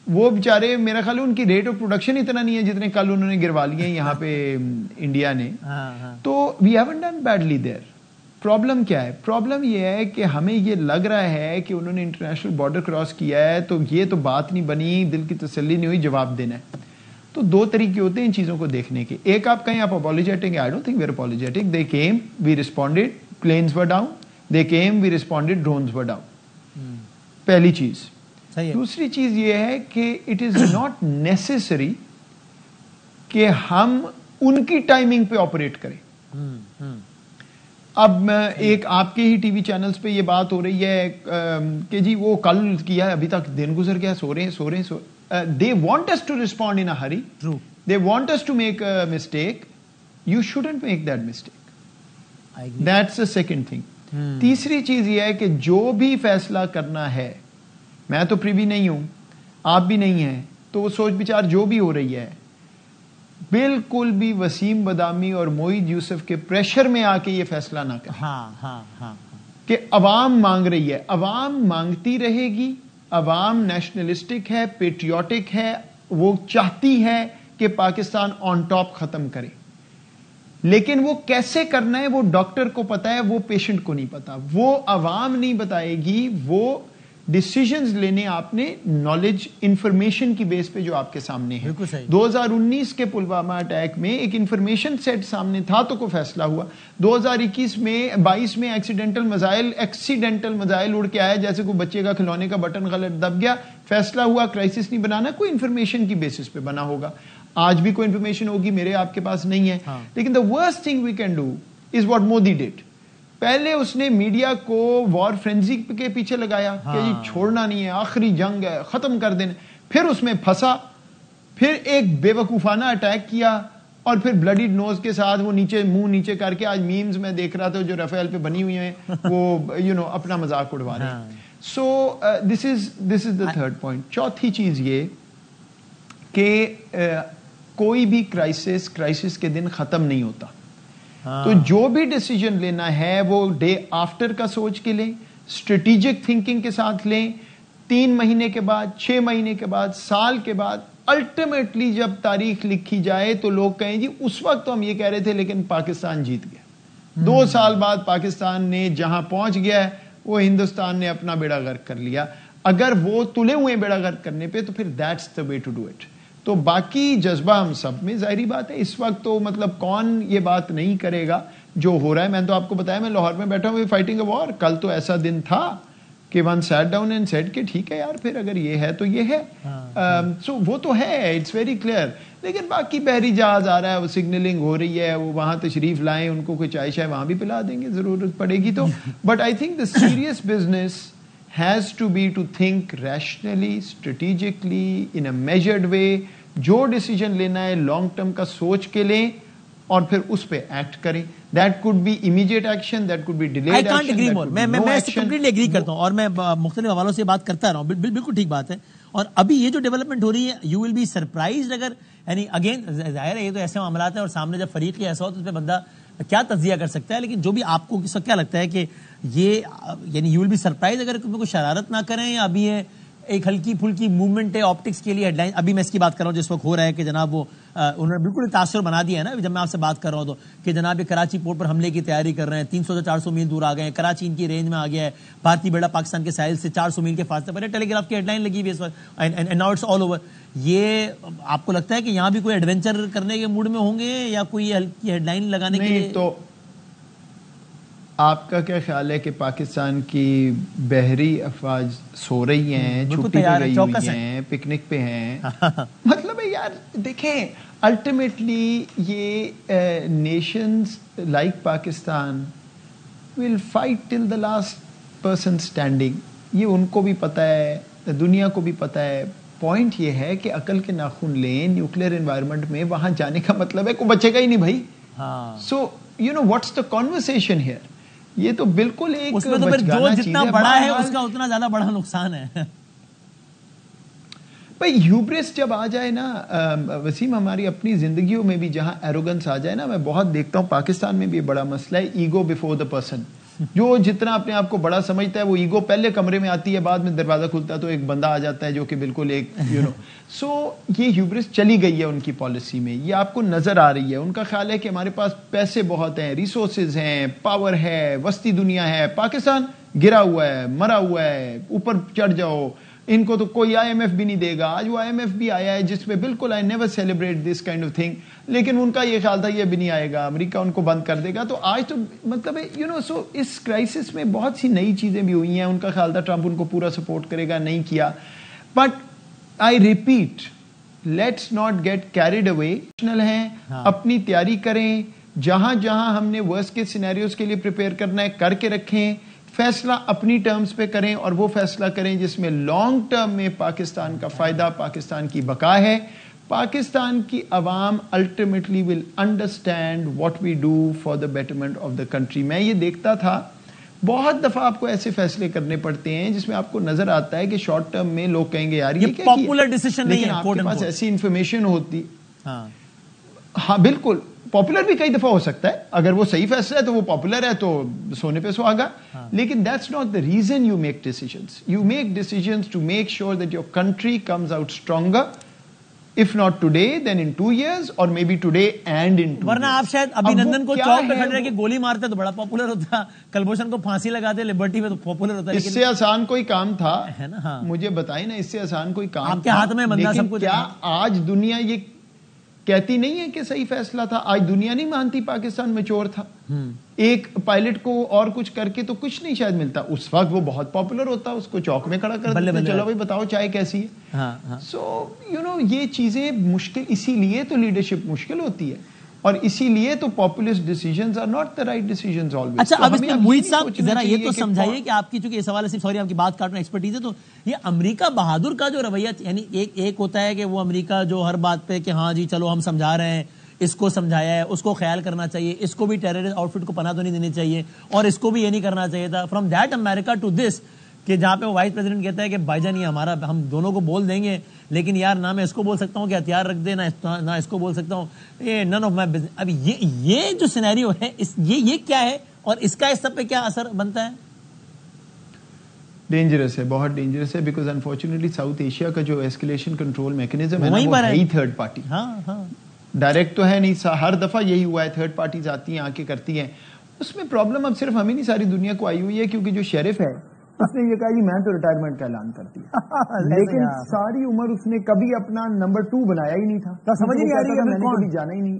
وہ بیچارے میرا خیال ہے ان کی ریٹ آف پروڈکشن اتنا نہیں ہے جتنے کل انہوں نے گروا لیے ہیں یہاں پہ انڈیا نے. تو we haven't done badly there. Problem کیا ہے؟ پرابلم یہ ہے کہ ہمیں یہ لگ رہا ہے کہ انہوں نے انٹرنیشنل بارڈر کراس کیا ہے, تو یہ تو بات نہیں بنی, دل کی تسلی نہیں ہوئی, جواب دینا ہے. تو 2 طریقے ہوتے ہیں ان چیزوں کو دیکھنے کے. ایک آپ کہیں آپ apologetic, I don't think we are apologetic. They came, we responded, planes were down, they came, we responded, drones were down. پہلی چیز. دوسری چیز یہ ہے کہ it is not necessary کہ ہم ان کی ٹائمنگ پہ آپریٹ کریں. اب ایک آپ کے ہی ٹی وی چینلز پہ یہ بات ہو رہی ہے کہ جی وہ کل کیا ہے, ابھی تک دن گزر گیا, سو رہے ہیں. They want us to respond in a hurry. True. They want us to make a mistake. You shouldn't make that mistake. That's the second thing. تیسری چیز یہ ہے کہ جو بھی فیصلہ کرنا ہے, میں تو پریوی نہیں ہوں, آپ بھی نہیں ہیں, تو وہ سوچ بچار جو بھی ہو رہی ہے بالکل بھی وسیم بادامی اور معید یوسف کے پریشر میں آ کے یہ فیصلہ نہ کریں. کہ عوام مانگ رہی ہے, عوام مانگتی رہے گی. عوام نیشنلسٹک ہے, پیٹریوٹک ہے, وہ چاہتی ہے کہ پاکستان آن ٹاپ ختم کرے, لیکن وہ کیسے کرنا ہے وہ ڈاکٹر کو پتا ہے, وہ پیشنٹ کو نہیں پتا. وہ عوام نہیں بتائے گی, وہ ڈیسیژنز لینے آپ نے نالج انفارمیشن کی بیس پہ جو آپ کے سامنے ہے. 2019 کے پلوامہ اٹیک میں ایک انفارمیشن سیٹ سامنے تھا تو کوئی فیصلہ ہوا. 2021 میں 22 میں ایکسیڈنٹل مزائل اڑ کے آیا, جیسے کوئی بچے کا کھلونے کا بٹن غلط دب گیا, فیصلہ ہوا کرائسس نہیں بنانا, کوئی انفارمیشن کی بیسس پہ بنا ہوگا. آج بھی کوئی انفارمیشن ہوگی, میرے آپ کے پاس نہیں ہے. لیکن the worst thing we can do is what Modi did. پہلے اس نے میڈیا کو وار فرینزی کے پیچھے لگایا کہ جی چھوڑنا نہیں ہے, آخری جنگ ہے, ختم کر دینا. پھر اس میں پھنسا, پھر ایک بے وقوفانہ اٹیک کیا, اور پھر بلڈی نوز کے ساتھ وہ منہ نیچے کر کے آج میمز میں دیکھ رہا تھا جو رافیل پہ بنی ہوئی ہیں, وہ اپنا مذاق اڑوا رہے ہیں. سو دس از دا تھرڈ پوائنٹ. چوتھی چیز یہ کہ کوئی بھی کرائسس کے دن ختم نہیں ہوتا. تو جو بھی ڈیسیجن لینا ہے وہ ڈے آفٹر کا سوچ کے لیں, اسٹریٹجک تھنکنگ کے ساتھ لیں. 3 مہینے کے بعد, 6 مہینے کے بعد, سال کے بعد, الٹیمیٹلی جب تاریخ لکھی جائے تو لوگ کہیں جی اس وقت تو ہم یہ کہہ رہے تھے لیکن پاکستان جیت گیا. 2 سال بعد پاکستان نے جہاں پہنچ گیا ہے وہ ہندوستان نے اپنا بیڑا غرق کر لیا. اگر وہ تلے ہوئے بیڑا غرق کرنے پہ تو پھر that's the way to do it. تو باقی جذبہ ہم سب میں, ظاہری بات ہے اس وقت تو مطلب کون یہ بات نہیں کرے گا جو ہو رہا ہے. میں تو آپ کو بتایا میں لاہور میں بیٹھا ہوں فائٹنگ اے وار. کل تو ایسا دن تھا کہ one sat down and sat کہ ٹھیک ہے یار پھر اگر یہ ہے تو یہ ہے. سو وہ تو ہے, اٹس ویری کلیئر. لیکن باقی بحری جہاز آ رہا ہے, وہ سگنلنگ ہو رہی ہے, وہ وہاں تشریف لائیں, ان کو کوئی چائے وہاں بھی پلا دیں گے ضرورت پڑے گی تو. But I think the serious business has to be to think rationally, strategically, in a measured way. جو ڈیسیجن لینا ہے لانگ ٹرم کا سوچ کے لیں, اور پھر اس پہ ایکٹ کریں. That could be immediate action, that could be delayed action. I can't agree more. میں اس سے کمپلیٹلی ایگری کرتا ہوں اور میں مختلف حوالوں سے بات کرتا رہا ہوں. بالکل ٹھیک بات ہے. اور ابھی یہ جو ڈیولپمنٹ ہو رہی ہے, یو ول بی سرپرائزڈ اگر, یعنی اگین ظاہر ہے یہ تو ایسے معاملات ہیں اور سامنے جب فریق ایسا ہو تو اس پہ بندہ کیا تجزیہ کر سکتا ہے, لیکن جو بھی آپ کو کیا لگتا ہے کہ یہ, یعنی یو ول بی سرپرائز اگر کوئی شرارت نہ کریں, یا ابھی یہ ایک ہلکی پھلکی موومنٹ ہے آپٹکس کے لیے ہیڈ لائن. ابھی میں اس کی بات کر رہا ہوں جس وقت ہو رہا ہے کہ جناب وہ انہوں نے بالکل تاثر بنا دیا ہے نا جب میں آپ سے بات کر رہا ہوں تو, کہ جناب یہ کراچی پورٹ پر حملے کی تیاری کر رہے ہیں, 300 سے 400 میل دور آ گئے ہیں, کراچی ان کی رینج میں آ گیا ہے, بھارتی بیڑا پاکستان کے ساحل سے 400 میل کے فاصلے پر ہے, ٹیلی گراف کی ہیڈ لائن لگی ہوئی ہے اس وقت, and now it's all over. یہ آپ کو لگتا ہے کہ یہاں بھی کوئی ایڈونچر کرنے کے موڈ میں ہوں گے یا کوئی ہلکی ہیڈ لائن لگانے کے لیے؟ تو آپ کا کیا خیال ہے کہ پاکستان کی بحری افواج سو رہی ہیں, چھٹی پہ گئی ہوئی ہیں, پکنک پہ ہیں؟ مطلب ہے یار دیکھیں, الٹیمیٹلی یہ nations like Pakistan will fight till the last person standing. یہ ان کو بھی پتہ ہے, دنیا کو بھی پتہ ہے. پوائنٹ یہ ہے کہ عقل کے ناخن لیں, نیوکلیئر انوائرمنٹ میں وہاں جانے کا مطلب ہے کوئی بچے گا ہی نہیں بھائی. So you know what's the conversation here. یہ تو بالکل ایک اس میں تو پھر جو جتنا بڑا ہے اس کا اتنا زیادہ بڑا نقصان ہے بھائی. ہیوبریس جب آ جائے نا وسیم, ہماری اپنی زندگیوں میں بھی جہاں ایروگنس آ جائے نا, میں بہت دیکھتا ہوں پاکستان میں بھی بڑا مسئلہ ہے ایگو بفور دا پرسن. جو جتنا اپنے آپ کو بڑا سمجھتا ہے وہ ایگو پہلے کمرے میں آتی ہے, بعد میں دروازہ کھلتا ہے تو ایک بندہ آ جاتا ہے جو کہ بالکل ایک یو نو. سو یہ ہیوبریس چلی گئی ہے ان کی پالیسی میں, یہ آپ کو نظر آ رہی ہے. ان کا خیال ہے کہ ہمارے پاس پیسے بہت ہیں, ریسورسز ہیں, پاور ہے, وسطی دنیا ہے, پاکستان گرا ہوا ہے, مرا ہوا ہے, اوپر چڑھ جاؤ, ان کو تو کوئی آئی ایم ایف بھی نہیں دے گا. آج وہ آئی ایم ایف بھی آیا ہے جس میں بالکل I never celebrate this kind of thing, لیکن ان کا یہ خیال تھا یہ بھی نہیں آئے گا, امریکہ ان کو بند کر دے گا. تو آج تو مطلب ہے you know, so us crisis میں بہت سی نئی چیزیں بھی ہوئی ہیں. ان کا خیال تھا ٹرمپ ان کو پورا سپورٹ کرے گا, نہیں کیا. But I repeat, let's not get carried away. ہیں اپنی تیاری کریں, جہاں جہاں ہم نے ورسٹ کیس سینیریوز کے لیے پریپیئر کرنا ہے کر کے رکھیں. فیصلہ اپنی ٹرمز پہ کریں اور وہ فیصلہ کریں جس میں لانگ ٹرم میں پاکستان کا فائدہ, پاکستان کی بقا ہے. پاکستان کی عوام ultimately will understand what we do for the betterment of the country. میں یہ دیکھتا تھا بہت دفعہ آپ کو ایسے فیصلے کرنے پڑتے ہیں جس میں آپ کو نظر آتا ہے کہ شارٹ ٹرم میں لوگ کہیں گے یار یہ کیا پاپولر ڈیسیژن نہیں ہے, لیکن آپ کے پاس ایسی انفارمیشن ہوتی. ہاں بالکل پاپولر بھی کئی دفعہ ہو سکتا ہے, اگر وہ صحیح فیصلہ ہے تو وہ پاپولر ہے تو سونے پہ سہاگا. لیکن that's not the reason you make decisions. You make decisions to make sure that your country comes out stronger, if not today then in 2 years or maybe today and in 2 years. ورنہ آپ شاید ابھینندن کو چوک پہ کھڑے رہ کے گولی مارتے تو بڑا پاپولر ہوتا, کلبھوشن کو پھانسی لگاتے لبرٹی میں تو پاپولر ہوتا. اس سے آسان کوئی کام تھا مجھے بتائیں نا, اس سے آسان کوئی کام آپ کے ہاتھ میں بندہ سب کچھ. کیا آج دنیا یہ کہتی نہیں ہے کہ صحیح فیصلہ تھا؟ آج دنیا نہیں مانتی پاکستان میں چور تھا. ایک پائلٹ کو اور کچھ کر کے تو کچھ نہیں شاید ملتا. اس وقت وہ بہت پاپولر ہوتا, اس کو چوک میں کھڑا کر دیتے, چلو بھائی بتاؤ چائے کیسی ہے. سو یو نو یہ چیزیں مشکل, اسی لیے تو لیڈرشپ مشکل ہوتی ہے اور اسی لیے تو populist decisions are not the right decisions always. اچھا اب اس میں موہت صاحب ذرا یہ تو سمجھائیے کہ آپ کی چونکہ اس حوالے سے سوری آپ کی بات کاٹنا ایکسپرٹیز ہے, تو یہ امریکہ بہادر کا جو رویہ, یعنی ایک ہوتا ہے کہ وہ امریکہ جو ہر بات پہ کہ ہاں جی چلو ہم سمجھا رہے ہیں, اس کو سمجھایا ہے, اس کو خیال کرنا چاہیے, اس کو بھی ٹیررسٹ آؤٹ فٹ کو پناہ تو نہیں دینی چاہیے, اور اس کو بھی یہ نہیں کرنا چاہیے تھا. From that America to this کہ جہاں پہ وائس پریزیڈنٹ کہتا ہے کہ بھائی جان یہ ہمارا, ہم دونوں کو بول دیں گے لیکن یار نہ میں اس کو بول سکتا ہوں کہ ہتھیار رکھ دے, نہ اس کو بول سکتا ہوں یہ نن آف مائی بزنس. اب یہ جو سینیریو ہے یہ کیا ہے اور اس کا اس سب پہ کیا اثر بنتا ہے؟ ڈینجرس ہے, بہت ڈینجرس ہے, بیکاز انفارچونیٹلی ساؤتھ ایشیا کا جو ایسکیلیشن کنٹرول میکینزم ہے وہ ہے ہی تھرڈ پارٹی. ڈائریکٹ تو ہے نہیں, ہر دفعہ یہی ہوا ہے, تھرڈ پارٹیز آتی ہیں آ کے کرتی ہیں. اس میں پرابلم اب صرف ہمیں نہیں ساری دنیا کو آئی ہوئی ہے, کیونکہ جو شیرف ہے اس نے یہ کہا جی میں تو ریٹائرمنٹ کا اعلان کر دیا, لیکن ساری عمر اس نے کبھی اپنا نمبر 2 بنایا ہی نہیں تھا. سمجھ نہیں آ رہی ہے, میں نے کبھی جانا ہی نہیں.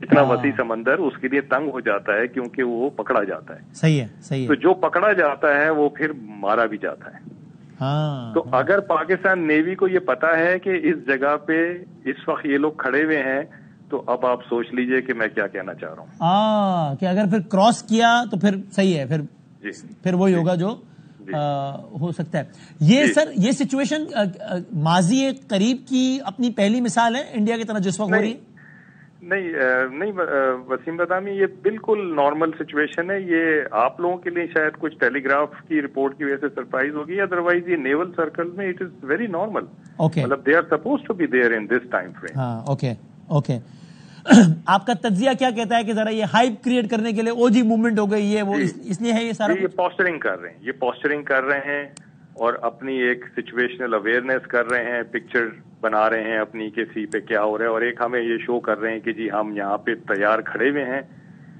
اتنا وسیع سمندر اس کے لیے تنگ ہو جاتا ہے کیونکہ وہ پکڑا جاتا ہے. صحیح ہے, صحیح ہے. تو جو پکڑا جاتا ہے وہ پھر مارا بھی جاتا ہے. تو اگر پاکستان نیوی کو یہ پتا ہے کہ اس جگہ پہ اس وقت یہ لوگ کھڑے ہوئے ہیں, تو اب آپ سوچ لیجئے کہ میں کیا کہنا چاہ رہا ہوں. کہ اگر پھر کراس کیا تو پھر صحیح ہے, پھر وہی ہوگا جو ہو سکتا ہے. یہ سر یہ سچویشن ماضی قریب کی اپنی پہلی مثال ہے انڈیا کی طرح جس وقت ہو رہی ہے؟ نہیں وسیم بدامی, یہ بالکل نارمل سچویشن ہے. یہ آپ لوگوں کے لیے شاید کچھ ٹیلی گراف کی رپورٹ کی وجہ سے سرپرائز ہوگی, ادروائز یہ نیول سرکل میں اٹ از ویری نارمل. مطلب they are suppose to be there in this time frame. Okay. آپ کا تجزیہ کیا کہتا ہے کہ ذرا یہ ہائپ کریٹ کرنے کے لیے او جی موومنٹ ہو گئی ہے, وہ اس لیے ہے یہ سارا؟ یہ پوسچرنگ کر رہے ہیں اور اپنی ایک سچویشنل اویئرنیس کر رہے ہیں, پکچر بنا رہے ہیں اپنی کہ سی پہ کیا ہو رہا ہے, اور ایک ہمیں یہ شو کر رہے ہیں کہ جی ہم یہاں پہ تیار کھڑے ہوئے ہیں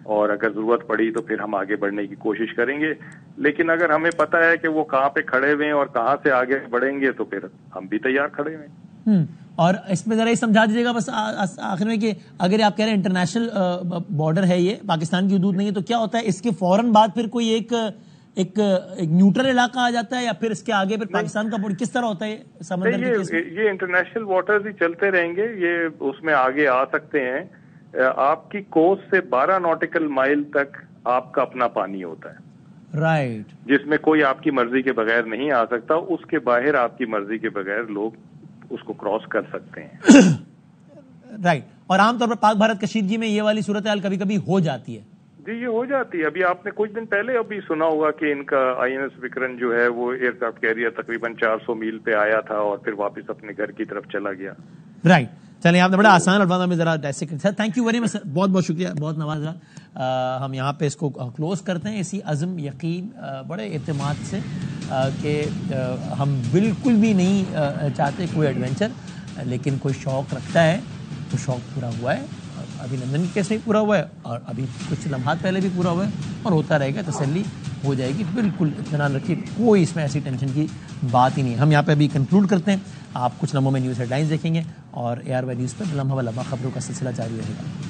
اور اگر ضرورت پڑی تو پھر ہم آگے بڑھنے کی کوشش کریں گے. لیکن اگر ہمیں پتا ہے کہ وہ کہاں پہ کھڑے ہوئے ہیں اور کہاں سے آگے بڑھیں گے تو پھر ہم بھی تیار کھڑے ہوئے ہیں. اور اس میں ذرا یہ سمجھا دیجیے گا بس آخر میں کہ اگر آپ کہہ رہے ہیں انٹرنیشنل بارڈر ہے, یہ پاکستان کی حدود نہیں ہے, تو کیا ہوتا ہے اس کے فوراً بعد پھر کوئی ایک نیوٹرل علاقہ آ جاتا ہے یا پھر اس کے آگے پھر پاکستان کا بارڈر کس طرح ہوتا ہے سمندر کے کیس میں؟ یہ انٹرنیشنل واٹرز ہی چلتے رہیں گے, یہ اس میں آگے آ سکتے ہیں. آپ کی کوسٹ سے 12 ناٹیکل مائل تک آپ کا اپنا پانی ہوتا ہے, رائٹ, جس میں کوئی آپ کی مرضی کے بغیر نہیں آ سکتا. اس کے باہر آپ کی مرضی کے بغیر لوگ اس کو کراس کر سکتے ہیں. رائٹ. اور عام طور پر پاک بھارت کشیدگی میں یہ والی صورتحال کبھی کبھی ہو جاتی ہے. جی یہ ہو جاتی ہے. ابھی آپ نے کچھ دن پہلے ابھی سنا ہوگا کہ ان کا INS وکرن جو ہے وہ ایئر کرافٹ کیریئر تقریباً 400 میل پہ آیا تھا اور پھر واپس اپنے گھر کی طرف چلا گیا. رائٹ. چلیں, آپ نے بڑا آسان الفاظ میں ذرا dissect sir. Thank you very much sir, بہت بہت شکریہ, بہت نوازا. ہم یہاں پہ اس کو کلوز کرتے ہیں اسی عزم, یقین, بڑے اعتماد سے کہ ہم بالکل بھی نہیں چاہتے کوئی ایڈونچر, لیکن کوئی شوق رکھتا ہے تو شوق پورا ہوا ہے. ابھی لندن کے کیس میں پورا ہوا ہے اور ابھی کچھ لمحات پہلے بھی پورا ہوا ہے اور ہوتا رہے گا, تسلی ہو جائے گی. بالکل اطمینان رکھیے, کوئی اس میں ایسی ٹینشن کی بات ہی نہیں. ہم یہاں پہ ابھی کنکلوڈ کرتے ہیں. آپ کچھ لمحوں میں نیوز ہیڈ لائنز دیکھیں گے اور ARY نیوز پر لمحہ بہ لمحہ خبروں کا سلسلہ جاری رہے گا.